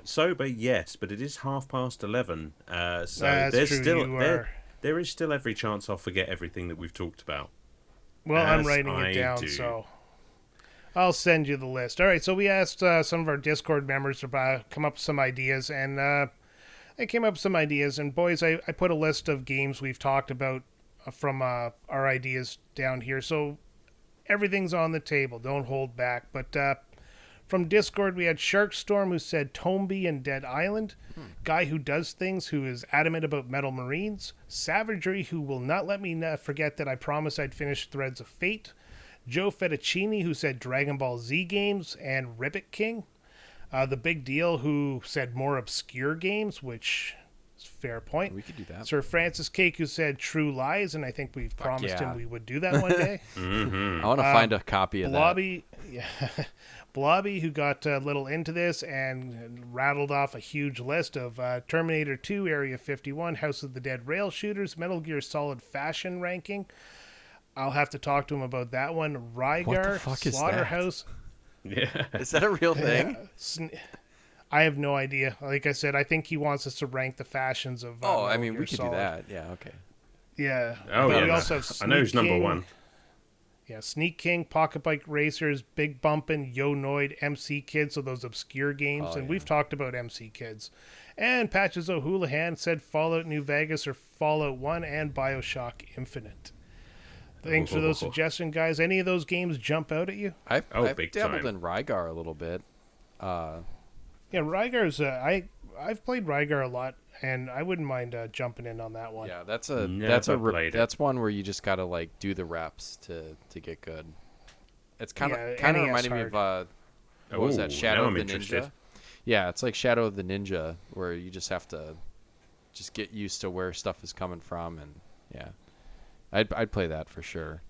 sober, yes, but it is 11:30. So that's true. There is still every chance I'll forget everything that we've talked about. Well, I'm writing it down, so I'll send you the list. All right, so we asked some of our Discord members to come up with some ideas, and they came up with some ideas. And boys, I put a list of games we've talked about from our ideas down here. So everything's on the table. Don't hold back. But from Discord, we had Sharkstorm, who said Tomby and Dead Island. Guy Who Does Things, who is adamant about Metal Marines. Savagery, who will not let me forget that I promised I'd finish Threads of Fate. Joe Fettuccini, who said Dragon Ball Z games. And Ribbit King. The Big Deal, who said more obscure games, which is a fair point. We could do that. Sir Francis Cake, who said True Lies, and I think we've promised him we would do that one day. Mm-hmm. I want to find a copy of that. Blobby, who got a little into this and rattled off a huge list of Terminator 2, Area 51, House of the Dead Rail Shooters, Metal Gear Solid Fashion Ranking. I'll have to talk to him about that one. Rygar, what the fuck Slaughterhouse. Is that? Yeah. Is that a real thing? I have no idea. Like I said, I think he wants us to rank the fashions of. I mean, we could do that. Yeah, okay. Yeah. Oh but yeah. we also have I know who's number one. Yeah, Sneak King, Pocket Bike Racers, Big Bumpin', Yo Noid, MC Kids, so those obscure games, and we've talked about MC Kids. And Patches O'Houlihan said Fallout New Vegas or Fallout 1 and Bioshock Infinite. Thanks for those suggestions, guys. Any of those games jump out at you? I've dabbled in Rygar a little bit. Yeah, Rygar's. I've played Rygar a lot, and I wouldn't mind jumping in on that one. Yeah, that's one where you just gotta like do the reps to get good. It's kind of reminding me of what was that, Shadow of the Ninja? Yeah, it's like Shadow of the Ninja, where you just have to just get used to where stuff is coming from, and yeah, I'd play that for sure.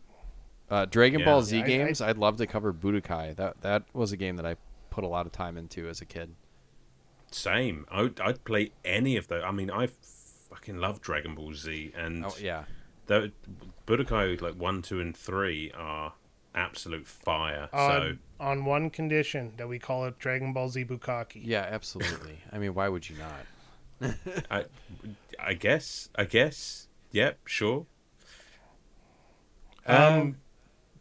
Dragon Ball Z games, I'd love to cover Budokai. That was a game that I put a lot of time into as a kid. Same. I'd play any of those. I mean, I fucking love Dragon Ball Z, and the Budokai like 1, 2, and 3 are absolute fire. On one condition, that we call it Dragon Ball Z Bukkake. Yeah, absolutely. I mean, why would you not? I guess. Yep, sure.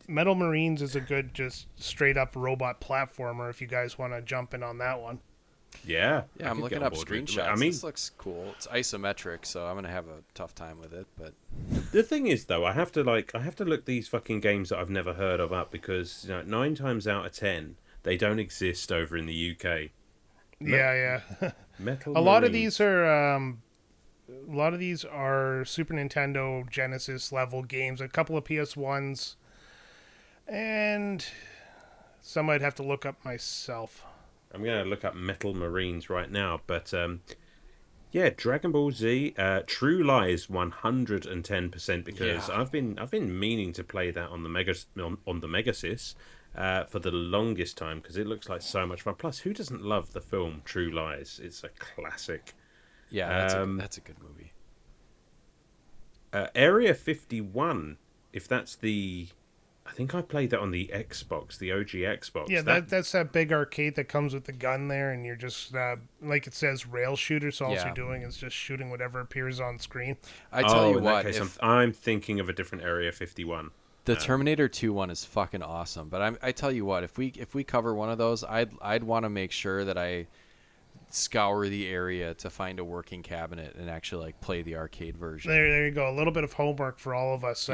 Metal Marines is a good, just straight up robot platformer. If you guys want to jump in on that one. Yeah, I'm looking up screenshots. I mean, this looks cool. It's isometric, so I'm gonna have a tough time with it. But the thing is, though, I have to look these fucking games that I've never heard of up, because 9 times out of 10 they don't exist over in the UK. Yeah. Metal. A lot of these are Super Nintendo, Genesis level games. A couple of PS1s, and some I'd have to look up myself. I'm going to look up Metal Marines right now, but yeah, Dragon Ball Z, True Lies 110%, because I've been meaning to play that on the Megasys for the longest time, because it looks like so much fun. Plus, who doesn't love the film True Lies? It's a classic. Yeah, that's a good movie. Area 51, if that's the... I think I played that on the Xbox, the OG Xbox. Yeah, that's that big arcade that comes with the gun there, and you're just, like it says, rail shooter, so all you're doing is just shooting whatever appears on screen. I tell you what, I'm thinking of a different Area 51. The Terminator 2 one is fucking awesome, but I tell you what, if we cover one of those, I'd want to make sure that I scour the area to find a working cabinet and actually like play the arcade version. There you go. A little bit of homework for all of us.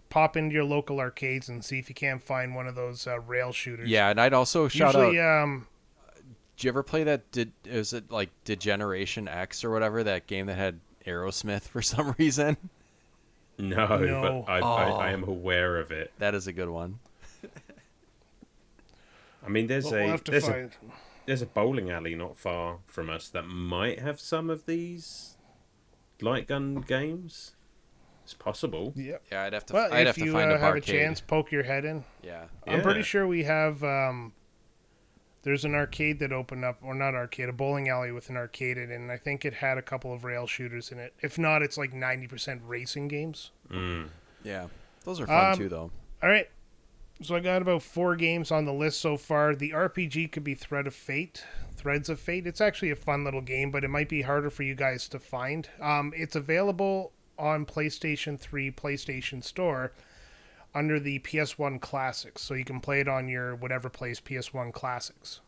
Pop into your local arcades and see if you can't find one of those rail shooters. Yeah, and I'd also shout out. Did you ever play that? Is it like Degeneration X or whatever, that game that had Aerosmith for some reason? No. But I am aware of it. That is a good one. I mean, there's a bowling alley not far from us that might have some of these light gun games. It's possible. Yep. Yeah, I'd have to. Well, I'd if have to you find a have barcade. a chance, poke your head in. Yeah. I'm pretty sure we have. There's an arcade that opened up, or not arcade, a bowling alley with an arcade in it, and I think it had a couple of rail shooters in it. If not, it's like 90% racing games. Yeah, those are fun too, though. All right. So I got about 4 games on the list so far. The RPG could be Threads of Fate. It's actually a fun little game, but it might be harder for you guys to find. It's available on PlayStation 3, PlayStation Store, under the PS1 Classics. So you can play it on your whatever plays PS1 Classics.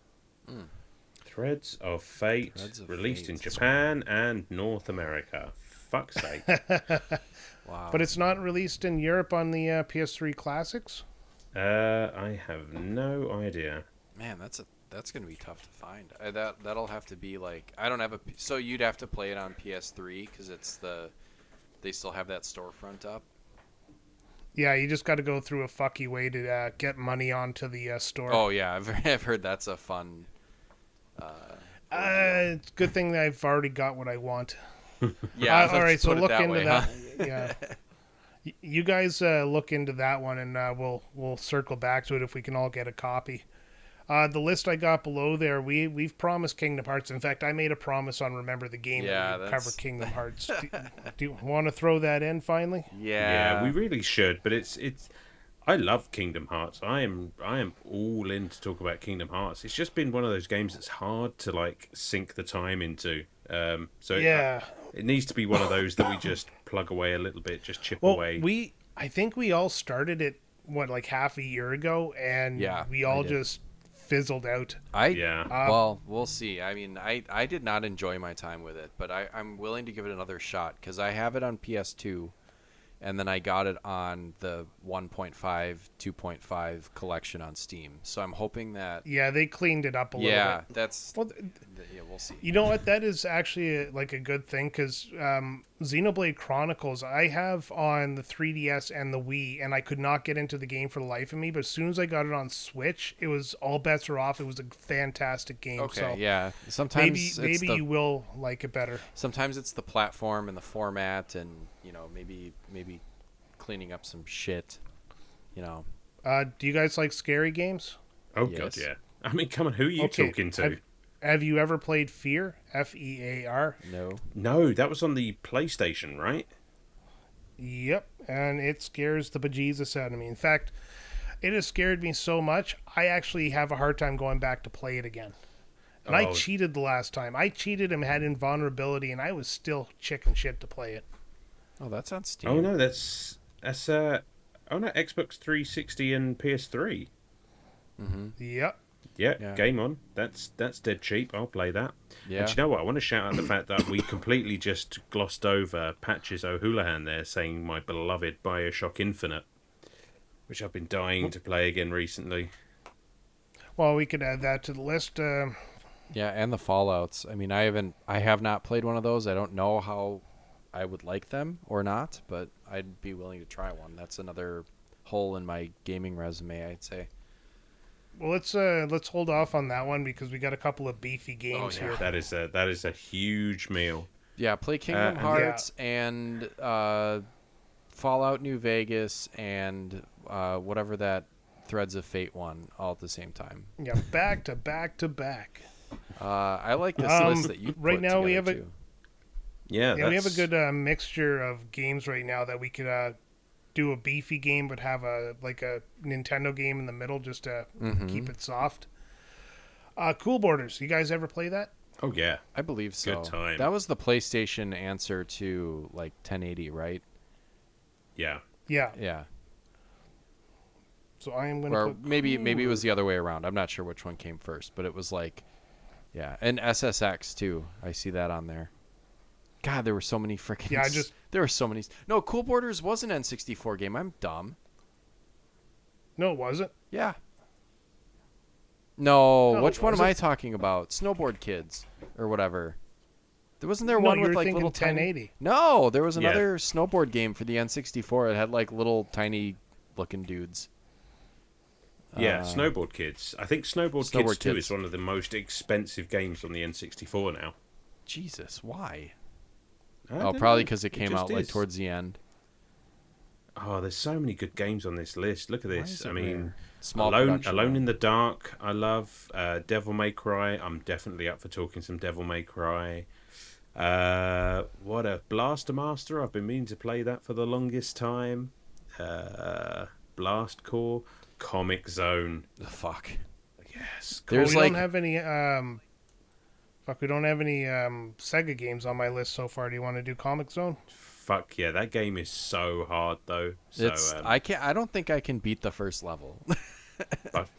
Threads of Fate, released in Japan and North America. Fuck's sake. Wow. But it's not released in Europe on the PS3 Classics? I have no idea. Man, that's going to be tough to find. That'll have to be like... I don't have a... So you'd have to play it on PS3 because they still have that storefront up? Yeah, you just got to go through a fucky way to get money onto the store. Oh, yeah. I've heard that's a fun... it's a good thing that I've already got what I want. Yeah, all right, so look into way, that. Huh? Yeah. You guys look into that one, and we'll circle back to it if we can all get a copy. The list I got below there, we've promised Kingdom Hearts. In fact, I made a promise on Remember the Game that we'd cover Kingdom Hearts. Do you want to throw that in finally? Yeah, we really should. But it's I love Kingdom Hearts. I am all in to talk about Kingdom Hearts. It's just been one of those games that's hard to like sink the time into. Yeah. It needs to be one of those that we just plug away a little bit, just chip Well, away. I think we all started it like half a year ago, and Yeah, we I all did. just fizzled out. Yeah. Well, we'll see. I mean, I did not enjoy my time with it, but I'm willing to give it another shot because I have it on PS2, and then I got it on the 1.5, 2.5 collection on Steam. So I'm hoping that. Yeah, they cleaned it up a little bit. Yeah, that's. Well, Yeah, we'll see. you know what? That is actually like a good thing because Xenoblade Chronicles I have on the 3DS and the Wii, and I could not get into the game for the life of me. But as soon as I got it on Switch, it was all bets are off. It was a fantastic game. Okay, so yeah. Sometimes maybe you will like it better. Sometimes it's the platform and the format, and maybe cleaning up some shit. Do you guys like scary games? Oh Yes. god, yeah. I mean, come on, who are you Okay, talking to? Have you ever played Fear? Fear? No. No, that was on the PlayStation, right? Yep, and it scares the bejesus out of me. In fact, it has scared me so much, I actually have a hard time going back to play it again. And I Oh. cheated the last time. I cheated and had invulnerability, and I was still chicken shit to play it. Oh, that's on Steam. Oh no, that's Xbox 360 and PS3. Yep. Yeah, game on. That's dead cheap. I'll play that. Yeah. And you know what? I want to shout out the fact that we completely just glossed over Patches O'Houlihan there saying my beloved Bioshock Infinite, which I've been dying to play again recently. Well, we could add that to the list. Yeah, and the Fallouts. I mean, I have not played one of those. I don't know how I would like them or not, but I'd be willing to try one. That's another hole in my gaming resume, I'd say. Well, let's hold off on that one because we got a couple of beefy games yeah. here. That is a huge meal. Yeah, play Kingdom and- Hearts and Fallout New Vegas and whatever that Threads of Fate one all at the same time. Yeah, back to back to back. I like this list that you right put now we together, have too. Yeah, we have a good mixture of games right now that we could do a beefy game but have a Nintendo game in the middle just to keep it soft. Cool Borders, you guys ever play that? Oh yeah. I believe so. Good time. That was the PlayStation answer to like 1080, right? Yeah. Yeah. Yeah. So I am going to Or put maybe it was the other way around. I'm not sure which one came first, but it was like, yeah, and SSX too. I see that on there. God, there were so many freaking. Yeah, there were so many. No, Cool Borders was an N64 game. I'm dumb. No, it wasn't. Yeah. No, No, which one am was I it? talking about? Snowboard Kids or whatever. Wasn't there No, one you with were like thinking little tiny? 1080. No, there was Yeah. another snowboard game for the N64. It had like little tiny looking dudes. Yeah, Snowboard Kids. I think Snowboard Snowboard Kids 2 Kids. is one of the most expensive games on the N64 now. Jesus, why? I Oh, don't probably know. because it came just out like is. towards the end. Oh, there's so many good games on this list. Look at Why this. is I it mean, rare? Small Alone production. in the Dark, I love. Devil May Cry, I'm definitely up for talking some Devil May Cry. What a Blaster Master, I've been meaning to play that for the longest time. Blast Core, Comic Zone. Fuck. Yes. There's we like don't have any. We don't have any Sega games on my list so far. Do you want to do Comic Zone? Fuck yeah, that game is so hard though. So it's I don't think I can beat the first level.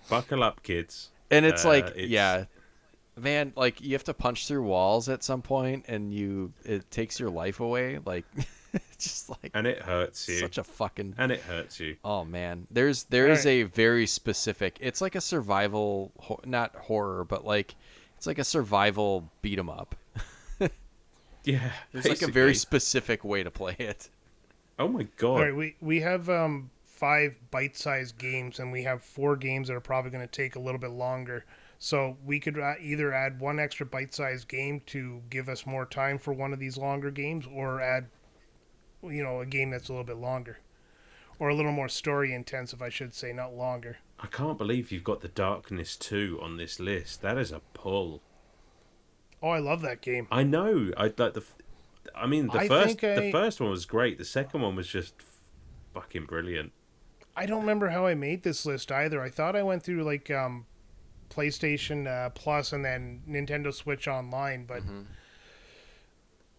buckle up, kids. And it's like it's- yeah. Man, like you have to punch through walls at some point and it takes your life away. Like it's just like And it hurts you. such a fucking And it hurts you. Oh man, there is Right. a very specific. It's like a survival, not horror, but like it's like a survival beat 'em up. Yeah. There's like a very basically. specific way to play it. Oh my god. All right, we have 5 bite-sized games, and we have 4 games that are probably going to take a little bit longer. So we could either add one extra bite-sized game to give us more time for one of these longer games, or add, a game that's a little bit longer, or a little more story intensive, I should say, not longer. I can't believe you've got the Darkness 2 on this list. That is a pull. Oh, I love that game. I know. I like the. The I first think the first one was great. The second one was just fucking brilliant. I don't remember how I made this list either. I thought I went through like PlayStation Plus and then Nintendo Switch Online, but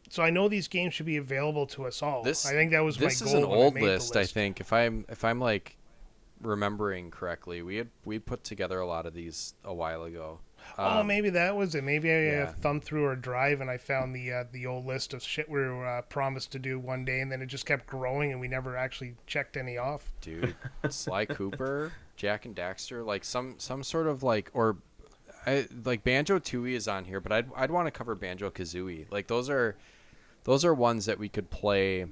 so I know these games should be available to us all. I think that was my goal. This is an old list, I think. If I'm like remembering correctly, we put together a lot of these a while ago. Maybe that was it. Maybe I thumbed through our drive and I found the old list of shit we were promised to do one day, and then it just kept growing and we never actually checked any off. Dude, Sly Cooper, Jak and Daxter, like some sort of like, or like Banjo-Tooie is on here, but I'd want to cover Banjo-Kazooie. Like those are ones that we could play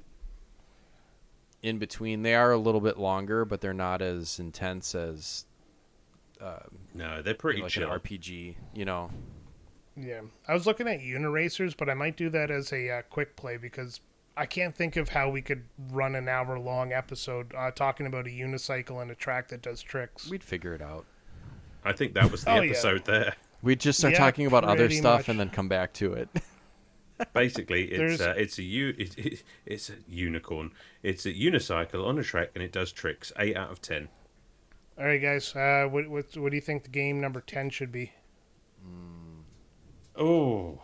in between. They are a little bit longer, but they're not as intense as no, they're pretty like chill. An RPG, you know. Yeah, I was looking at Uniracers, but I might do that as a quick play because I can't think of how we could run an hour-long episode talking about a unicycle and a track that does tricks. We'd figure it out. I think that was the episode there. We'd just start talking about other stuff and then come back to it. Basically, it's a unicorn. It's a unicycle on a track, and it does tricks. 8 out of 10. All right, guys. What do you think the game number 10 should be? Oh,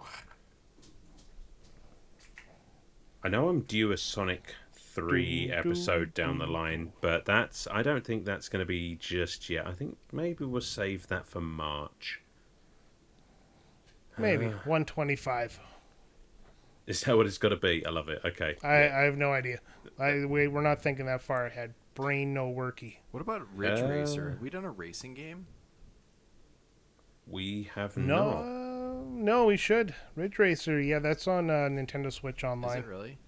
I know I'm due a Sonic 3 episode down the line, but I don't think that's going to be just yet. I think maybe we'll save that for March. Maybe 125. Is that what it's got to be? I love it. Okay. I have no idea. We're not thinking that far ahead. Brain no worky. What about Ridge Racer? Have we done a racing game? We have not. No, we should. Ridge Racer, yeah, that's on Nintendo Switch Online. Is it really?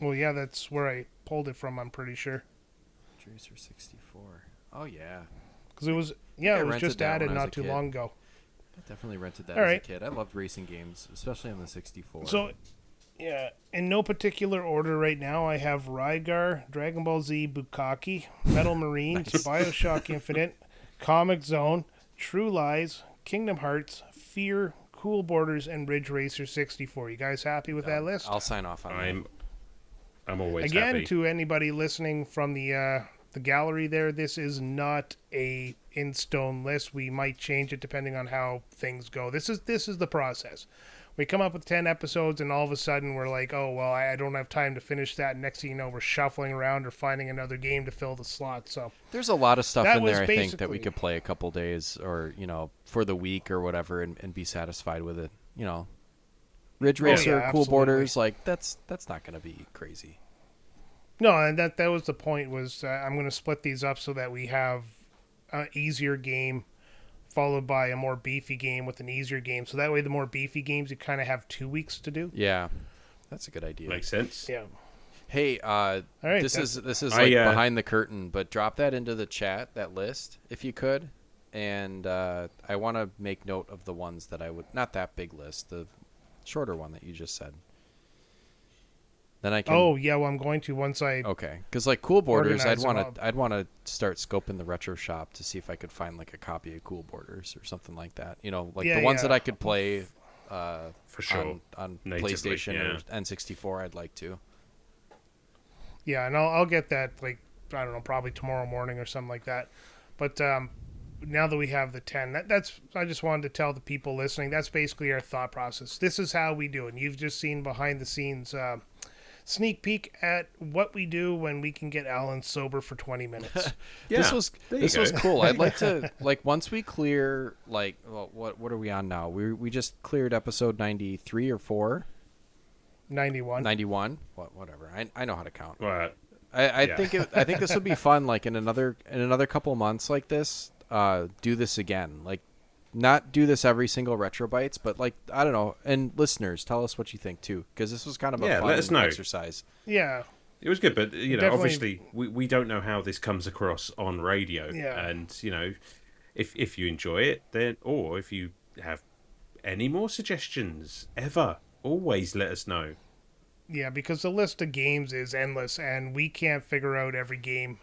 Well, yeah, that's where I pulled it from, I'm pretty sure. Ridge Racer 64. Oh, yeah. Because it was just added not too long ago. I definitely rented that as a kid. I loved racing games, especially on the 64. So, yeah, in no particular order right now, I have Rygar, Dragon Ball Z Bukkake, Metal Marines, Bioshock Infinite, Comic Zone, True Lies, Kingdom Hearts, Fear, Cool Borders, and Ridge Racer 64. You guys happy with that list? I'll sign off on that. I'm always happy. Again, to anybody listening from the gallery there, this is not a in-stone list. We might change it depending on how things go. This is the process. We come up with 10 episodes, and all of a sudden we're like, oh, well, I don't have time to finish that. Next thing you know, we're shuffling around or finding another game to fill the slot. So there's a lot of stuff in there, I think, that we could play a couple days or, for the week or whatever and be satisfied with it. Ridge Racer, Cool Borders, like, that's not going to be crazy. No, and that was the point was I'm going to split these up so that we have an easier game followed by a more beefy game with an easier game. So that way the more beefy games you kind of have 2 weeks to do. Yeah, that's a good idea. Makes sense. Yeah. Hey, all right, this is like behind the curtain, but drop that into the chat, that list, if you could. And I want to make note of the ones that I would, not that big list, the shorter one that you just said. Then I can. Oh yeah, well I'm going to once I. Okay, because like Cool Borders, I'd want to start scoping the retro shop to see if I could find like a copy of Cool Borders or something like that. The ones that I could play. For sure. On natively, PlayStation or N64, I'd like to. Yeah, and I'll get that like I don't know, probably tomorrow morning or something like that. But now that we have the 10, that's I just wanted to tell the people listening that's basically our thought process. This is how we do it. And you've just seen behind the scenes. Sneak peek at what we do when we can get Alan sober for 20 minutes. This was cool. I'd like to once we clear what are we on now? We just cleared episode 93 or 4. 91. Whatever. I know how to count. Right. I think this would be fun. Like in another couple months like this, do this again. Like. Not do this every single RetroBytes, but I don't know. And listeners, tell us what you think too, because this was kind of a fun exercise. Yeah, it was good, but obviously we don't know how this comes across on radio. Yeah. And if you enjoy it, then or if you have any more suggestions ever, always let us know. Yeah, because the list of games is endless, and we can't figure out every game.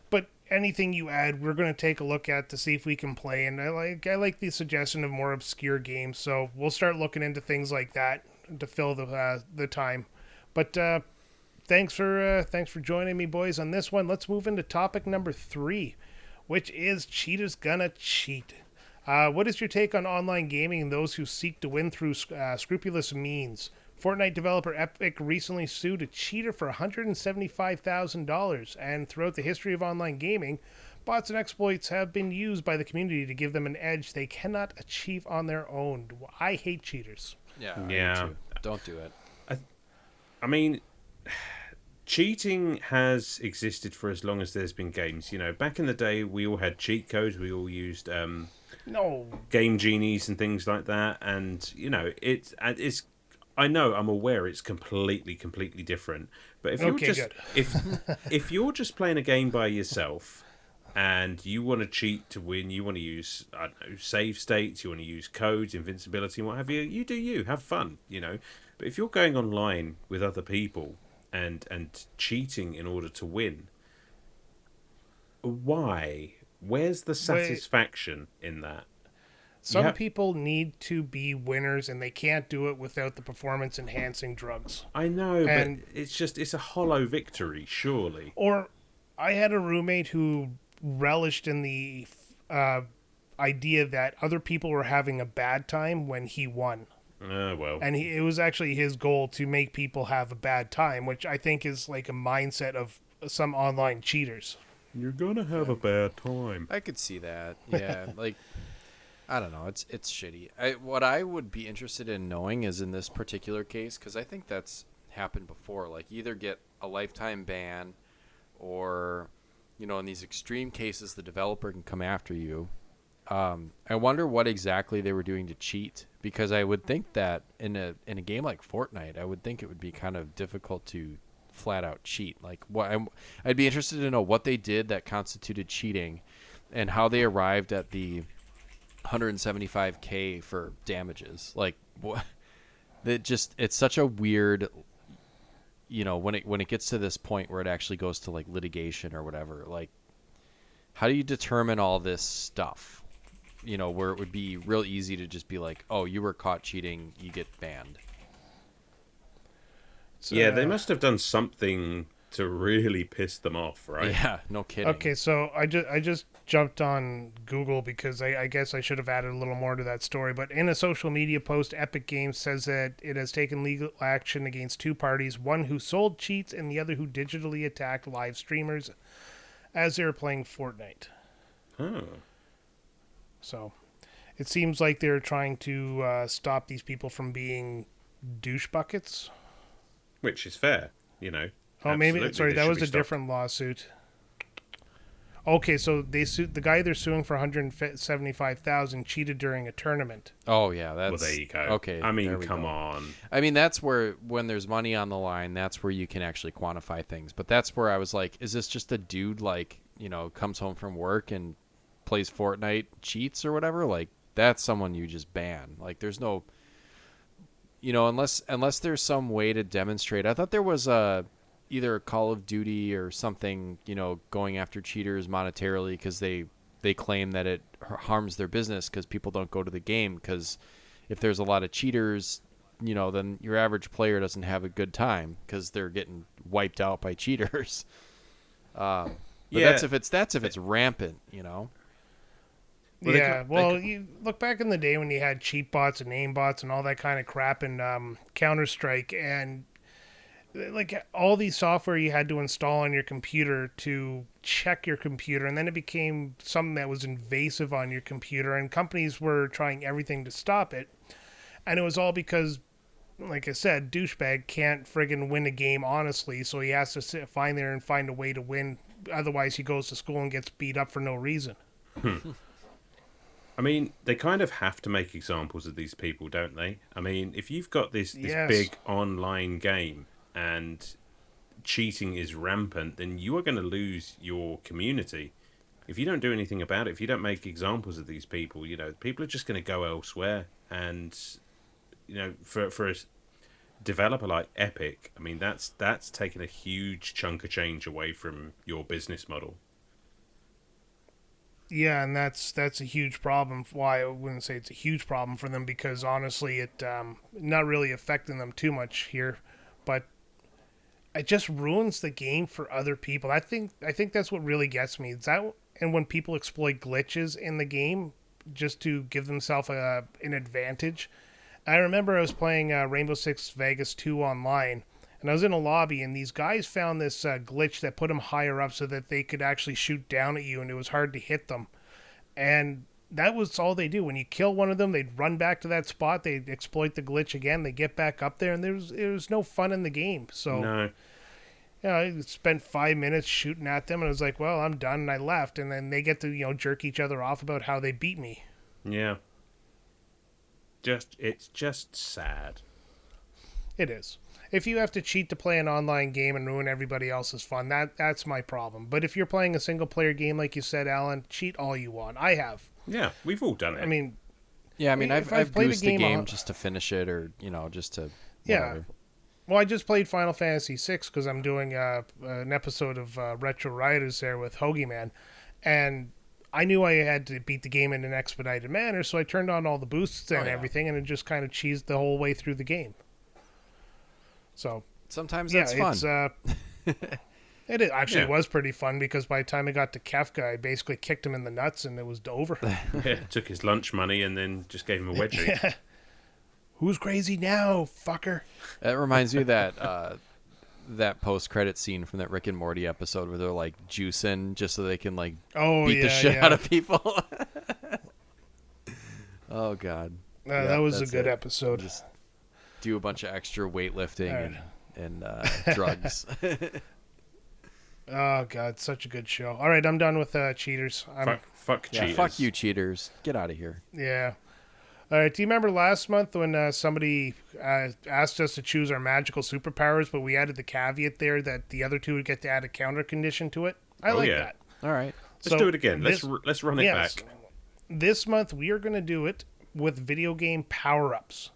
But anything you add, we're going to take a look at to see if we can play. And I like the suggestion of more obscure games, so we'll start looking into things like that to fill the time. But thanks for joining me, boys, on this one. Let's move into topic number 3, which is cheaters gonna cheat. What is your take on online gaming and those who seek to win through scrupulous means? Fortnite developer Epic recently sued a cheater for $175,000, and throughout the history of online gaming, bots and exploits have been used by the community to give them an edge they cannot achieve on their own. I hate cheaters. Yeah, I do too. Don't do it. I mean, cheating has existed for as long as there's been games. You know, back in the day, we all had cheat codes. We all used game genies and things like that. And you know, it's. I know, I'm aware it's completely different. But if you're if you're just playing a game by yourself, and you want to cheat to win, you want to use, I don't know, save states, you want to use codes, invincibility, and what have you. You do you, have fun, you know. But if you're going online with other people and cheating in order to win, why? Where's the satisfaction in that? Some people need to be winners, and they can't do it without the performance-enhancing drugs. I know, but it's a hollow victory, surely. Or I had a roommate who relished in the idea that other people were having a bad time when he won. Well. And it was actually his goal to make people have a bad time, which I think is like a mindset of some online cheaters. You're gonna have a bad time. I could see that. Yeah, like, I don't know. It's shitty. What I would be interested in knowing is in this particular case, because I think that's happened before. Like, either get a lifetime ban, or, you know, in these extreme cases, the developer can come after you. I wonder what exactly they were doing to cheat, because I would think that in a game like Fortnite, I would think it would be kind of difficult to flat out cheat. Like, I'd be interested to know what they did that constituted cheating, and how they arrived at the $175K for damages. Like, what? It's such a weird, you know, when it gets to this point where it actually goes to like litigation or whatever. Like, how do you determine all this stuff? You know, where it would be real easy to just be like, oh, you were caught cheating, you get banned. So, yeah, they must have done something to really piss them off, right? Yeah, no kidding. Okay, so I just jumped on Google because I guess I should have added a little more to that story. But in a social media post, Epic Games says that it has taken legal action against two parties, one who sold cheats and the other who digitally attacked live streamers as they were playing Fortnite. Huh. So it seems like they're trying to stop these people from being douche buckets. Which is fair, you know. Oh, maybe, sorry, that was a different lawsuit. Okay, so they sued the guy they're suing for $175,000 cheated during a tournament. Oh yeah, that's well. There you go. Okay, I mean, come on. I mean, that's where when there's money on the line, that's where you can actually quantify things. But that's where I was like, is this just a dude like, you know, comes home from work and plays Fortnite, cheats or whatever? Like, that's someone you just ban. Like, there's no, you know, unless there's some way to demonstrate. I thought there was either a Call of Duty or something, you know, going after cheaters monetarily because they claim that it harms their business because people don't go to the game, because if there's a lot of cheaters, you know, then your average player doesn't have a good time because they're getting wiped out by cheaters. But yeah, that's if it's rampant, you know. Well, yeah, you look back in the day when you had cheat bots and name bots and all that kind of crap in Counter-Strike, and like all these software you had to install on your computer to check your computer, and then it became something that was invasive on your computer, and companies were trying everything to stop it. And it was all because, like I said, douchebag can't friggin' win a game honestly, so he has to find a way to win. Otherwise, he goes to school and gets beat up for no reason. I mean, they kind of have to make examples of these people, don't they? I mean, if you've got this big online game and cheating is rampant, then you are going to lose your community. If you don't do anything about it, if you don't make examples of these people, you know, people are just going to go elsewhere. And, you know, for a developer like Epic, I mean, that's taken a huge chunk of change away from your business model. Yeah, and that's a huge problem. Why I wouldn't say it's a huge problem for them, because honestly, it not really affecting them too much here. But it just ruins the game for other people. I think that's what really gets me. Is that, and when people exploit glitches in the game just to give themselves an advantage. I remember I was playing Rainbow Six Vegas 2 online, and I was in a lobby, and these guys found this glitch that put them higher up so that they could actually shoot down at you, and it was hard to hit them. And that was all they do. When you kill one of them, they'd run back to that spot, they'd exploit the glitch again, they get back up there, and there was no fun in the game. So, No. I spent 5 minutes shooting at them, and I was like, well, I'm done, and I left. And then they get to, jerk each other off about how they beat me. Yeah. It's just sad. It is. If you have to cheat to play an online game and ruin everybody else's fun, that's my problem. But if you're playing a single-player game, like you said, Alan, cheat all you want. I have. Yeah, we've all done it. I mean... Yeah, I mean, I've goosed the game just to finish it, or, just to... Whatever. Yeah. Well, I just played Final Fantasy VI because I'm doing an episode of Retro Riders there with Hoagie Man. And I knew I had to beat the game in an expedited manner, so I turned on all the boosts and everything, and it just kind of cheesed the whole way through the game. So sometimes that's fun. It actually was pretty fun because by the time I got to Kefka, I basically kicked him in the nuts and it was over. Took his lunch money and then just gave him a wedgie. Yeah. Who's crazy now, fucker? That reminds me of that post-credit scene from that Rick and Morty episode where they're like juicing just so they can like beat the shit out of people. Oh God, that was a good episode. Just do a bunch of extra weightlifting and drugs. Oh God, such a good show. All right, I'm done with cheaters. Fuck cheaters. Fuck you, cheaters. Get out of here. Yeah. All right, do you remember last month when somebody asked us to choose our magical superpowers, but we added the caveat there that the other two would get to add a counter condition to it? I like that. All right. Let's do it again. Let's run it back. This month, we are going to do it with video game power-ups.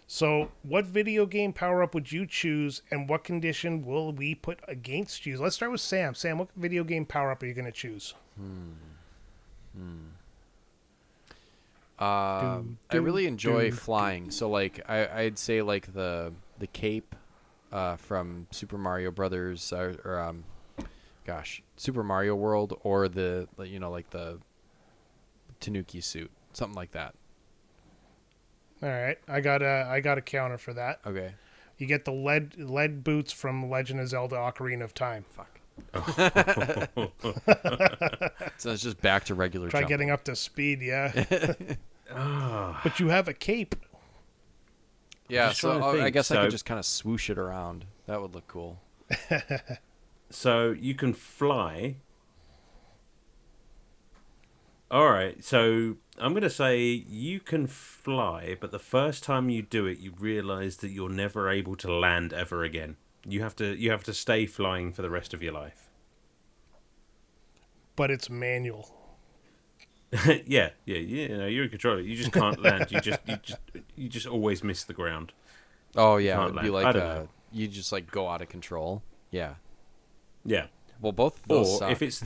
So what video game power-up would you choose, and what condition will we put against you? Let's start with Sam. Sam, what video game power-up are you going to choose? I really enjoy flying. So, like, I'd say, like, the cape from Super Mario Brothers, or Super Mario World, or the Tanuki suit, something like that. All right, I got a counter for that. Okay. You get the lead boots from Legend of Zelda: Ocarina of Time. Fuck. So it's just back to regular. Try jumping. getting up to speed, yeah. But you have a cape. Yeah, so I guess I could just kind of swoosh it around. That would look cool. So you can fly. All right, so I'm going to say you can fly, but the first time you do it, you realize that you're never able to land ever again. You have to stay flying for the rest of your life. But it's manual. yeah, you're in control. You just can't land. You just always miss the ground. Oh yeah, it'd be land. like you just like go out of control. Yeah. Yeah. Well, both of those suck. if it's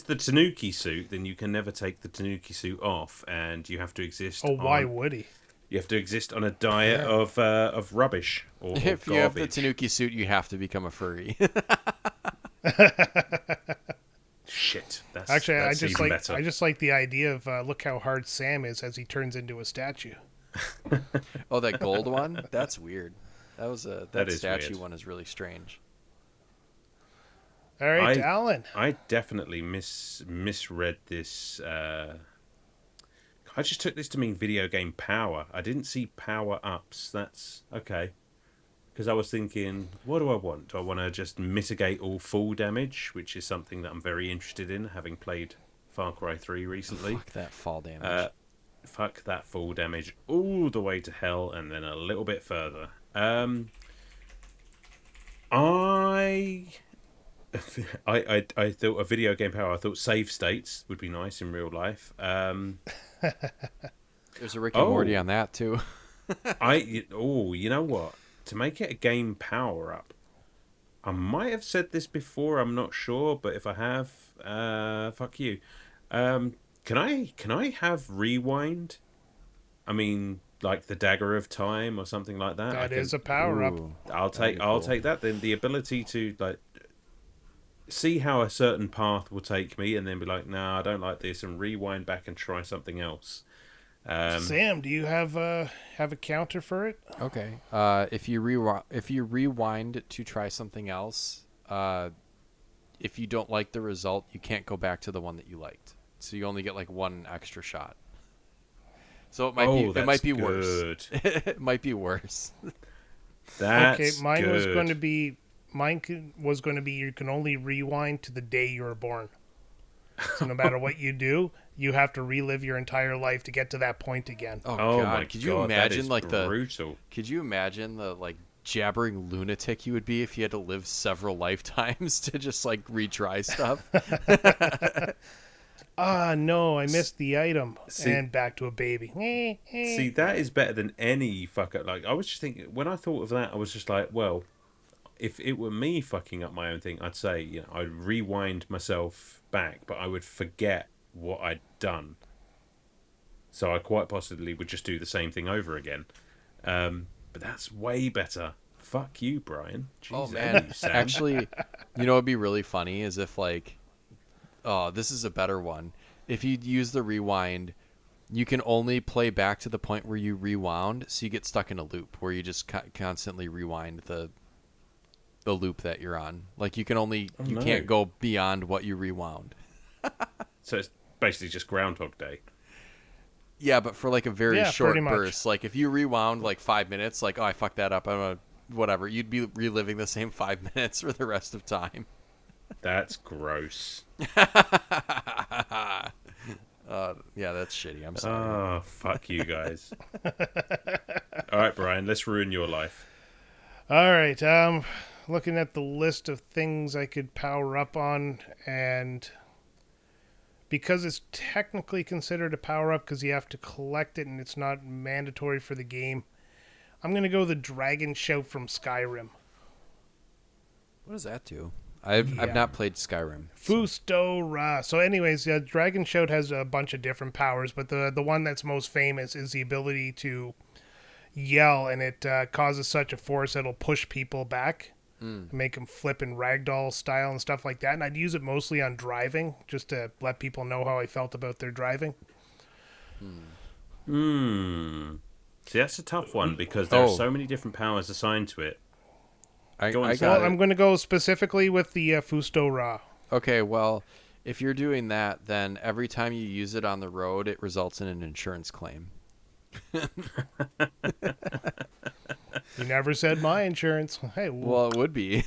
the Tanuki suit, then you can never take the Tanuki suit off, and you have to exist. Oh, why would he? You have to exist on a diet of rubbish or if or you have garbage. the Tanuki suit, you have to become a furry. Shit. That's actually better. I just like the idea of look how hard Sam is as he turns into a statue. Oh, that gold one? That's weird. That statue weird. one is really strange. All right, Alan. I definitely misread this. I just took this to mean video game power. I didn't see power ups. That's okay. Because I was thinking, what do I want? Do I want to just mitigate all fall damage, which is something that I'm very interested in, having played Far Cry 3 recently. Fuck that fall damage. Fuck that fall damage all the way to hell and then a little bit further. I thought a video game power. I thought save states would be nice in real life. There's a Rick and Morty on that too. You know what? To make it a game power up, I might have said this before. I'm not sure, but if I have, fuck you. Can I have rewind? I mean, like the Dagger of Time or something like that. That is a power up. I'll take that. Then the ability to like see how a certain path will take me, and then be like, "Nah, I don't like this," and rewind back and try something else. Sam, do you have a counter for it? Okay. If you rewind to try something else, if you don't like the result, you can't go back to the one that you liked. So you only get like one extra shot. So it might be worse. It might be worse. That's okay. Mine good. was going to be you can only rewind to the day you were born. So no matter what you do, you have to relive your entire life to get to that point again. Oh God! my could you imagine like brutal. Could you imagine the like jabbering lunatic you would be if you had to live several lifetimes to just like retry stuff? No, I missed the item. And back to a baby. See, that is better than any fuck up. Like, I was just thinking, when I thought of that, I was just like, well, if it were me fucking up my own thing, I'd say, you know, I'd rewind myself back, but I would forget what I'd done. So I quite possibly would just do the same thing over again. But that's way better. Fuck you, Brian. Oh, man. Actually, you know what would be really funny is if, like, oh, this is a better one. If you use the rewind, you can only play back to the point where you rewound, so you get stuck in a loop where you just constantly rewind the loop that you're on. Like you can't go beyond what you rewound. So it's basically just Groundhog Day. Yeah, but for like a very short burst. Like if you rewound like 5 minutes, like, oh, I fucked that up, whatever, you'd be reliving the same 5 minutes for the rest of time. That's gross. Yeah, that's shitty. I'm sorry. Oh, fuck you guys. All right, Brian, let's ruin your life. All right. Looking at the list of things I could power up on, and because it's technically considered a power up because you have to collect it and it's not mandatory for the game, I'm going to go the Dragon Shout from Skyrim. What does that do? I've not played Skyrim. Fusto Ra. So anyways, Dragon Shout has a bunch of different powers, but the one that's most famous is the ability to yell, and it causes such a force that it'll push people back, make them flip in ragdoll style and stuff like that. And I'd use it mostly on driving, just to let people know how I felt about their driving. See, that's a tough one because there are so many different powers assigned to it. I'm going to go specifically with the Fusto Ra. Okay, well, if you're doing that, then every time you use it on the road, it results in an insurance claim. You never said my insurance. Hey, well, it would be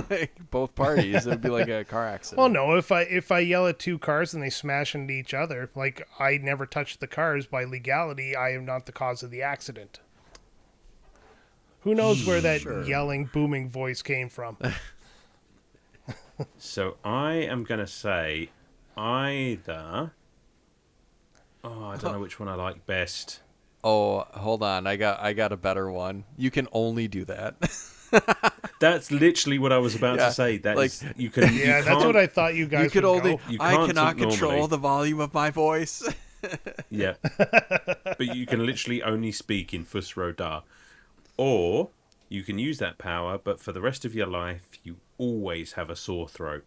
like both parties. It would be like a car accident. Well, no, if I yell at two cars and they smash into each other, like I never touched the cars by legality, I am not the cause of the accident. Who knows where that yelling, booming voice came from? So I am going to say either... Oh, I don't know which one I like best. Oh, hold on. I got a better one. You can only do that. That's literally what I was about to say. That like, is, you can. Yeah, you that's what I thought you guys. You could only. I cannot control normally. The volume of my voice. Yeah, but you can literally only speak in Fusro Da, or you can use that power, but for the rest of your life, you always have a sore throat.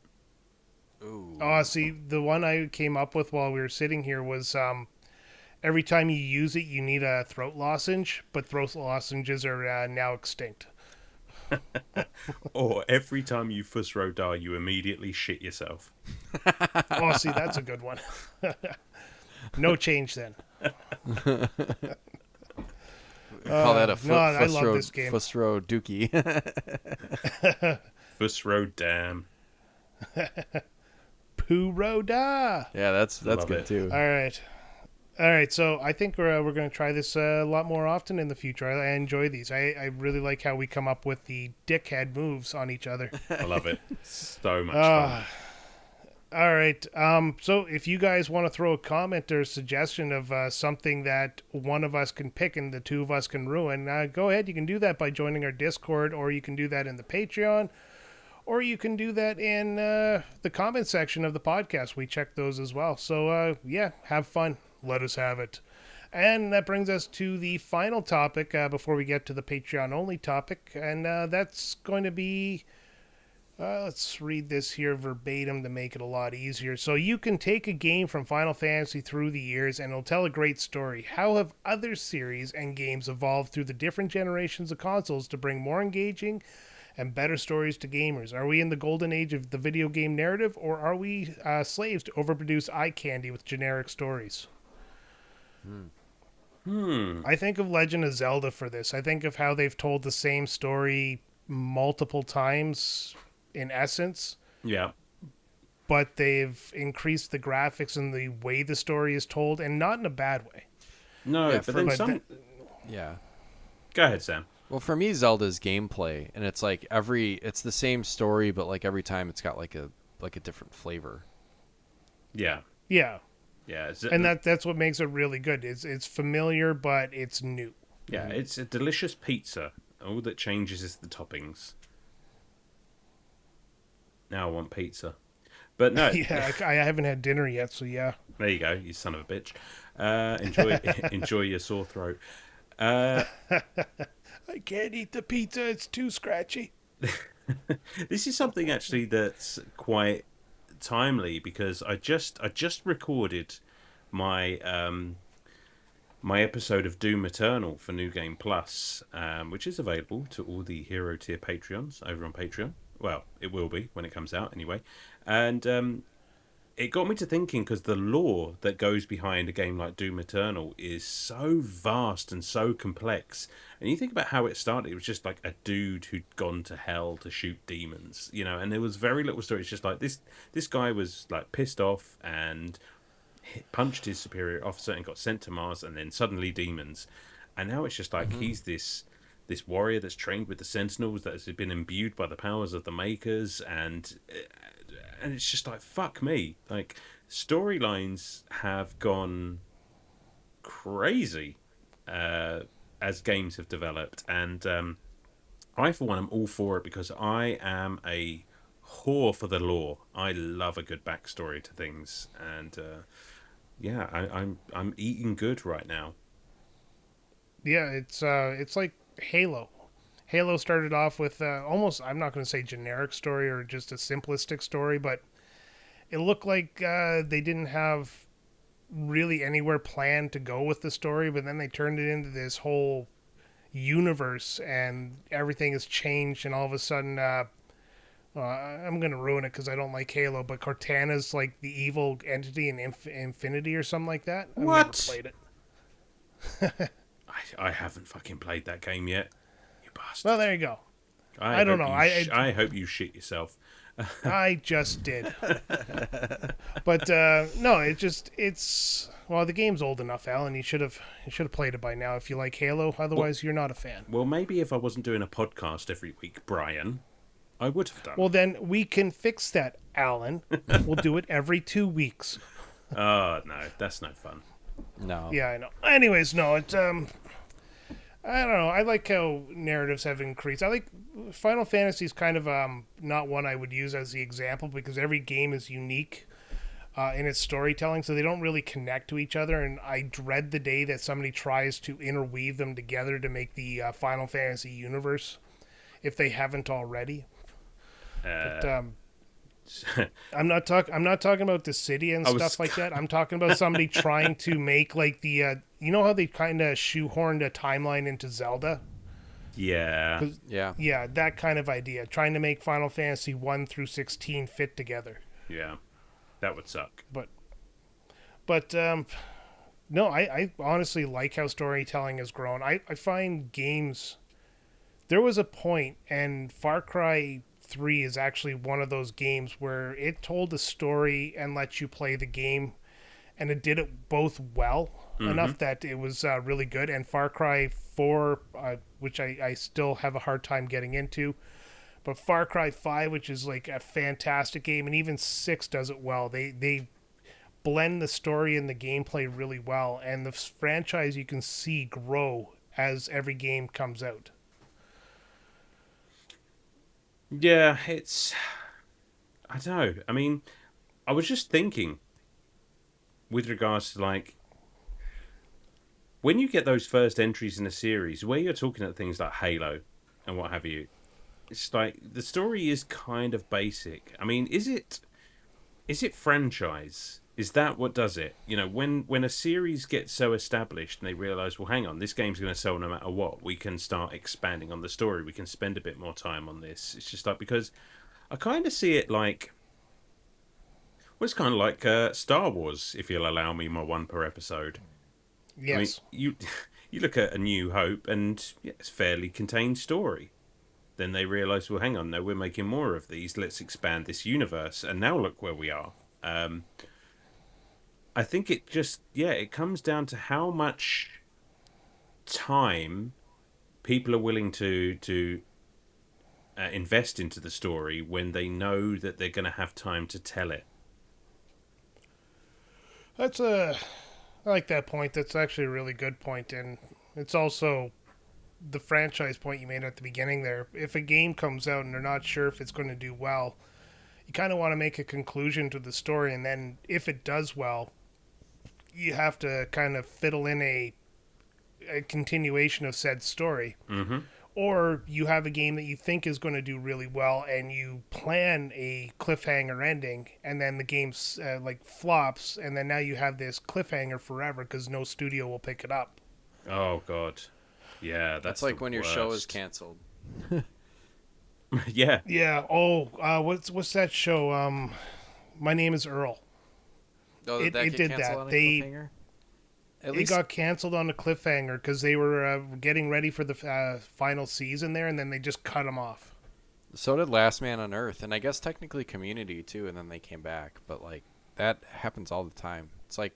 Ooh. Oh, see, the one I came up with while we were sitting here was every time you use it, you need a throat lozenge, but throat lozenges are now extinct. Or every time you Fusro Da, you immediately shit yourself. Oh, see, that's a good one. No change then. Call that a I love this game. Fusro Dookie. Fusro Dam. Puro Da. Yeah, that's good too. All right, so I think we're going to try this a lot more often in the future. I enjoy these. I really like how we come up with the dickhead moves on each other. I love it. So much fun. All right, so if you guys want to throw a comment or a suggestion of something that one of us can pick and the two of us can ruin, go ahead. You can do that by joining our Discord, or you can do that in the Patreon, or you can do that in the comment section of the podcast. We check those as well. So, yeah, have fun. Let us have it. And that brings us to the final topic before we get to the Patreon-only topic, and that's going to be... let's read this here verbatim to make it a lot easier. So you can take a game from Final Fantasy through the years and it'll tell a great story. How have other series and games evolved through the different generations of consoles to bring more engaging and better stories to gamers? Are we in the golden age of the video game narrative, or are we slaves to overproduce eye candy with generic stories? I think of Legend of Zelda for this. I think of how they've told the same story multiple times in essence. Yeah. But they've increased the graphics and the way the story is told, and not in a bad way. No, yeah, but then some... Yeah. Go ahead, Sam. Well, for me, Zelda's gameplay, and it's like it's the same story, but like every time it's got like a different flavor. Yeah. Yeah. Yeah, and that's what makes it really good. It's familiar, but it's new. Yeah, it's a delicious pizza. All that changes is the toppings. Now I want pizza. But no. Yeah, I haven't had dinner yet, so yeah. There you go, you son of a bitch. Enjoy your sore throat. I can't eat the pizza, it's too scratchy. This is something actually that's quite timely, because I just recorded my my episode of Doom Eternal for New Game Plus, which is available to all the Hero Tier Patreons over on Patreon. Well, it will be when it comes out anyway. And it got me to thinking, because the lore that goes behind a game like Doom Eternal is so vast and so complex. And you think about how it started, it was just like a dude who'd gone to hell to shoot demons, you know, and there was very little story. It's just like this guy was like pissed off and punched his superior officer and got sent to Mars, and then suddenly demons. And now it's just like he's this warrior that's trained with the Sentinels, that has been imbued by the powers of the Makers, and it's just like, fuck me. Like, storylines have gone crazy as games have developed, and I, for one, am all for it, because I am a whore for the lore. I love a good backstory to things, and yeah, I'm eating good right now. Yeah, it's like Halo. Halo started off with almost, I'm not going to say generic story or just a simplistic story, but it looked like they didn't have really anywhere planned to go with the story, but then they turned it into this whole universe, and everything has changed, and all of a sudden, I'm going to ruin it because I don't like Halo, but Cortana's like the evil entity in Infinity or something like that. I've What? never played it. I haven't fucking played that game yet. You bastard. Well, there you go. I don't know. I hope you shit yourself. I just did. But no, it's well, the game's old enough, Alan. You should have played it by now if you like Halo. Otherwise, you're not a fan. Well, maybe if I wasn't doing a podcast every week, Brian, I would have done. Well, then we can fix that, Alan. We'll do it every 2 weeks. Oh, no, that's no fun. No. Yeah, I know. Anyways, no, it's I don't know. I like how narratives have increased. I like Final Fantasy is kind of not one I would use as the example, because every game is unique in its storytelling, so they don't really connect to each other. And I dread the day that somebody tries to interweave them together to make the Final Fantasy universe, if they haven't already. But, I'm not talking about the city and stuff like that. I'm talking about somebody trying to make like the you know how they kind of shoehorned a timeline into Zelda? Yeah. Yeah, that kind of idea. Trying to make Final Fantasy 1 through 16 fit together. Yeah, that would suck. But no, I honestly like how storytelling has grown. I find games. There was a point, and Far Cry 3 is actually one of those games where it told a story and let you play the game, and it did it both well enough that it was really good. And Far Cry 4, which I still have a hard time getting into, but Far Cry 5, which is like a fantastic game, and even 6 does it well. They blend the story and the gameplay really well, and the franchise you can see grow as every game comes out. Yeah, I don't know. I mean, I was just thinking with regards to, like, when you get those first entries in a series where you're talking at things like Halo and what have you, it's like the story is kind of basic. I mean, is it franchise? Is that what does it? You know, when a series gets so established and they realize, well, hang on, this game's going to sell no matter what, we can start expanding on the story. We can spend a bit more time on this. It's just like, because I kind of see it like, well, it's kind of like Star Wars, if you'll allow me my one per episode. Yes. I mean, you look at A New Hope and it's a fairly contained story. Then they realise, well, hang on, no, we're making more of these. Let's expand this universe. And now look where we are. I think it just, it comes down to how much time people are willing to invest into the story when they know that they're going to have time to tell it. I like that point. That's actually a really good point, and it's also the franchise point you made at the beginning there. If a game comes out and they're not sure if it's going to do well, you kind of want to make a conclusion to the story, and then if it does well, you have to kind of fiddle in a continuation of said story. Mm-hmm. Or you have a game that you think is going to do really well, and you plan a cliffhanger ending, and then the game flops, and then now you have this cliffhanger forever because no studio will pick it up. Oh God, yeah, that's like when worst. your show is canceled. Yeah. Yeah. Oh, what's that show? My Name is Earl. Oh, it did that. It got canceled on a cliffhanger because they were getting ready for the final season there, and then they just cut them off. So did Last Man on Earth, and I guess technically Community too, and then they came back. But like that happens all the time. It's like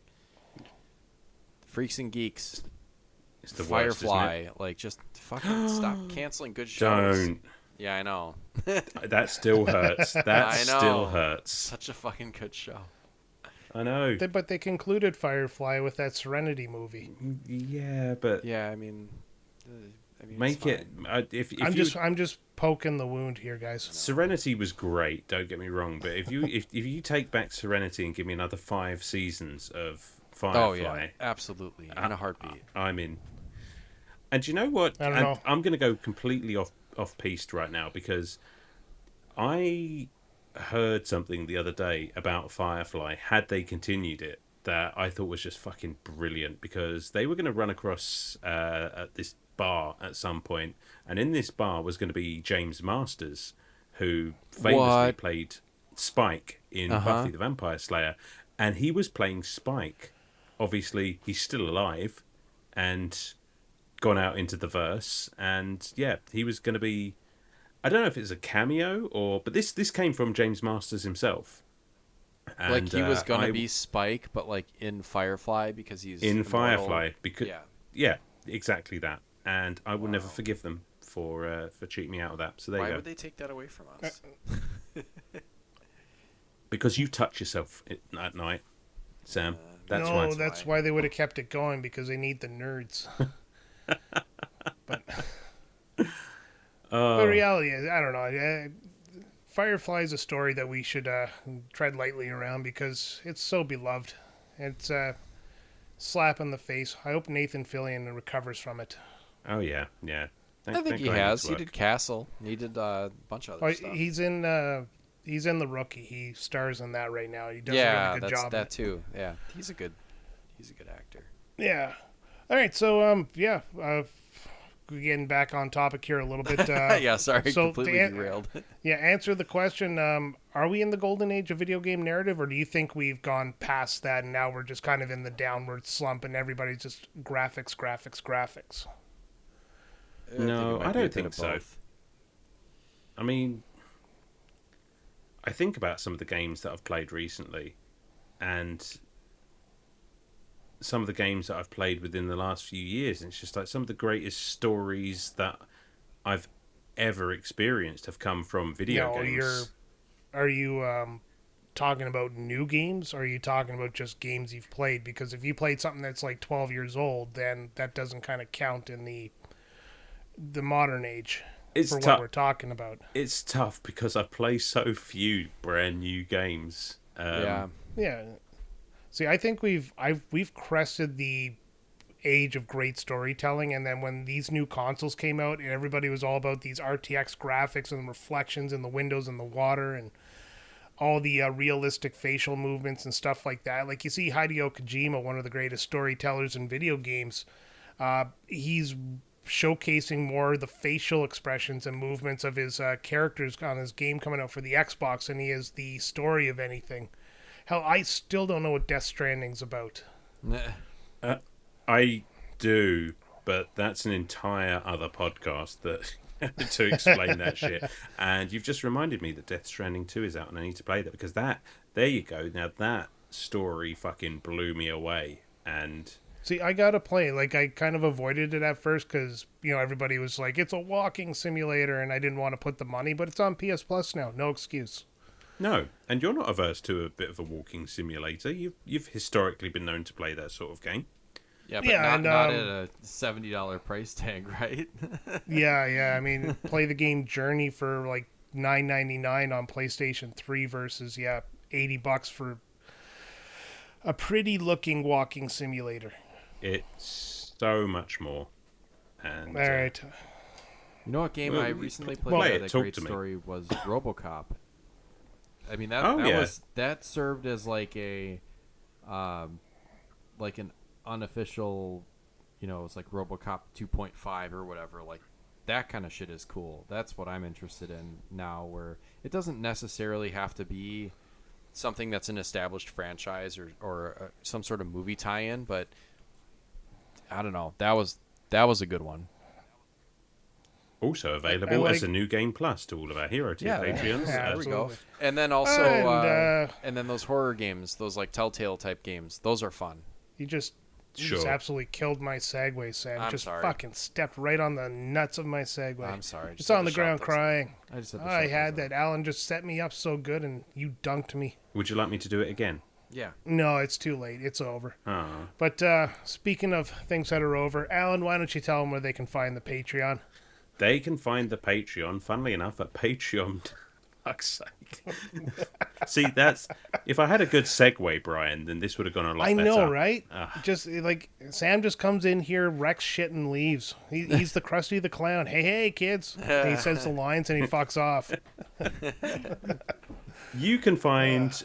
Freaks and Geeks, it's the Firefly. Worst, like just fucking stop canceling good shows. Don't. Yeah, I know. That still hurts. That still hurts. Such a fucking good show. I know. But they concluded Firefly with that Serenity movie. Yeah, but yeah, I mean make it. If I'm just poking the wound here, guys. Serenity was great. Don't get me wrong, but if you take back Serenity and give me another 5 seasons of Firefly, oh yeah, absolutely, in a heartbeat. I'm in. And you know what? I don't know. I'm going to go completely off piste right now because I heard something the other day about Firefly, had they continued it, that I thought was just fucking brilliant, because they were going to run across at this bar at some point, and in this bar was going to be James Masters, who famously played Spike in Buffy the Vampire Slayer, and he was playing Spike. Obviously, he's still alive and gone out into the verse, and he was going to be, I don't know if it's a cameo but this came from James Masters himself. And, like he was gonna be Spike, but like in Firefly because he's in immortal. Firefly because exactly that. And I will never forgive them for cheating me out of that. So there you go. Why would they take that away from us? Because you touch yourself at night, Sam. That's why they would have kept it going, because they need the nerds. But the reality is, I don't know. Firefly is a story that we should tread lightly around because it's so beloved. It's a slap in the face. I hope Nathan Fillion recovers from it. Oh, yeah. I think he has. He did Castle. He did a bunch of other stuff. He's in The Rookie. He stars in that right now. He does a really good job. That too. Yeah, he's a good actor. Yeah. All right. So getting back on topic here a little bit. Sorry, completely derailed. Answer the question. Are we in the golden age of video game narrative, or do you think we've gone past that and now we're just kind of in the downward slump and everybody's just graphics? No, I don't think so. I mean, I think about some of the games that I've played recently, and some of the games that I've played within the last few years, and it's just like some of the greatest stories that I've ever experienced have come from video games. Are you talking about new games, or are you talking about just games you've played? Because if you played something that's like 12 years old, then that doesn't kind of count in the modern age what we're talking about. It's tough because I play so few brand new games. Yeah. See, I think we've crested the age of great storytelling, and then when these new consoles came out, and everybody was all about these RTX graphics and reflections in the windows and the water and all the realistic facial movements and stuff like that. Like, you see Hideo Kojima, one of the greatest storytellers in video games, he's showcasing more the facial expressions and movements of his characters on his game coming out for the Xbox than he is the story of anything. Hell, I still don't know what Death Stranding's about. I do, but that's an entire other podcast that to explain that shit. And you've just reminded me that Death Stranding 2 is out and I need to play that, because there you go. Now that story fucking blew me away. And see, I gotta play. Like, I kind of avoided it at first because, everybody was like, it's a walking simulator, and I didn't want to put the money, but it's on PS Plus now. No excuse. No, and you're not averse to a bit of a walking simulator. You've historically been known to play that sort of game. Yeah, but not at a $70 price tag, right? Yeah. I mean, play the game Journey for like $9.99 on PlayStation 3 versus $80 for a pretty looking walking simulator. It's so much more. And all right. You know what game I recently played with a great story was RoboCop. I mean, that served as like a like an unofficial, it's like RoboCop 2.5 or whatever. Like, that kind of shit is cool. That's what I'm interested in now, where it doesn't necessarily have to be something that's an established franchise or some sort of movie tie-in, but I don't know. That was a good one. Also available as a new game plus to all of our Hero Tier Patreons. There we go. And then also, and then those horror games, those like Telltale type games, those are fun. You just absolutely killed my segue, Sam. I'm sorry. Fucking stepped right on the nuts of my segue. I'm sorry. It's on the ground crying. I had that. Alan just set me up so good, and you dunked me. Would you like me to do it again? Yeah. No, it's too late. It's over. Oh. But speaking of things that are over, Alan, why don't you tell them where they can find the Patreon? They can find the Patreon, funnily enough, at Patreon. Fuck's sake. See, if I had a good segue, Brian, then this would have gone a lot better. I know, right? Just like Sam just comes in here, wrecks shit, and leaves. He's the Krusty the Clown. Hey, kids. And he says the lines and he fucks off. You can find.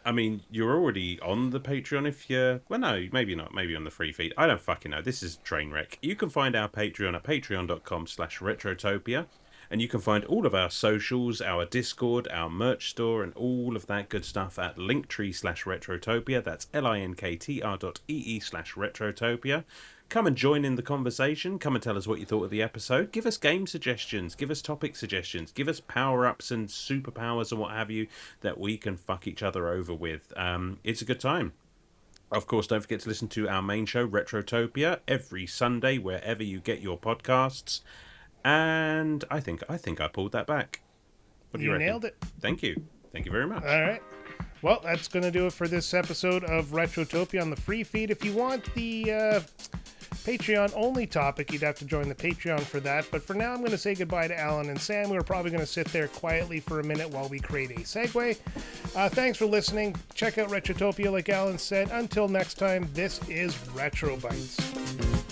I mean, you're already on the Patreon if you're... Well, no, maybe not. Maybe on the free feed. I don't fucking know. This is train wreck. You can find our Patreon at patreon.com/retrotopia. And you can find all of our socials, our Discord, our merch store, and all of that good stuff at linktree/retrotopia. That's linktr.ee/retrotopia. Come and join in the conversation. Come and tell us what you thought of the episode. Give us game suggestions. Give us topic suggestions. Give us power-ups and superpowers and what have you that we can fuck each other over with. It's a good time. Of course, don't forget to listen to our main show, Retrotopia, every Sunday, wherever you get your podcasts. And I think I pulled that back. What do you reckon? Nailed it. Thank you. Thank you very much. All right. Well, that's going to do it for this episode of Retrotopia on the free feed. If you want the Patreon-only topic, you'd have to join the Patreon for that. But for now, I'm going to say goodbye to Alan and Sam. We're probably going to sit there quietly for a minute while we create a segue. Thanks for listening. Check out Retrotopia, like Alan said. Until next time, this is RetroBytes.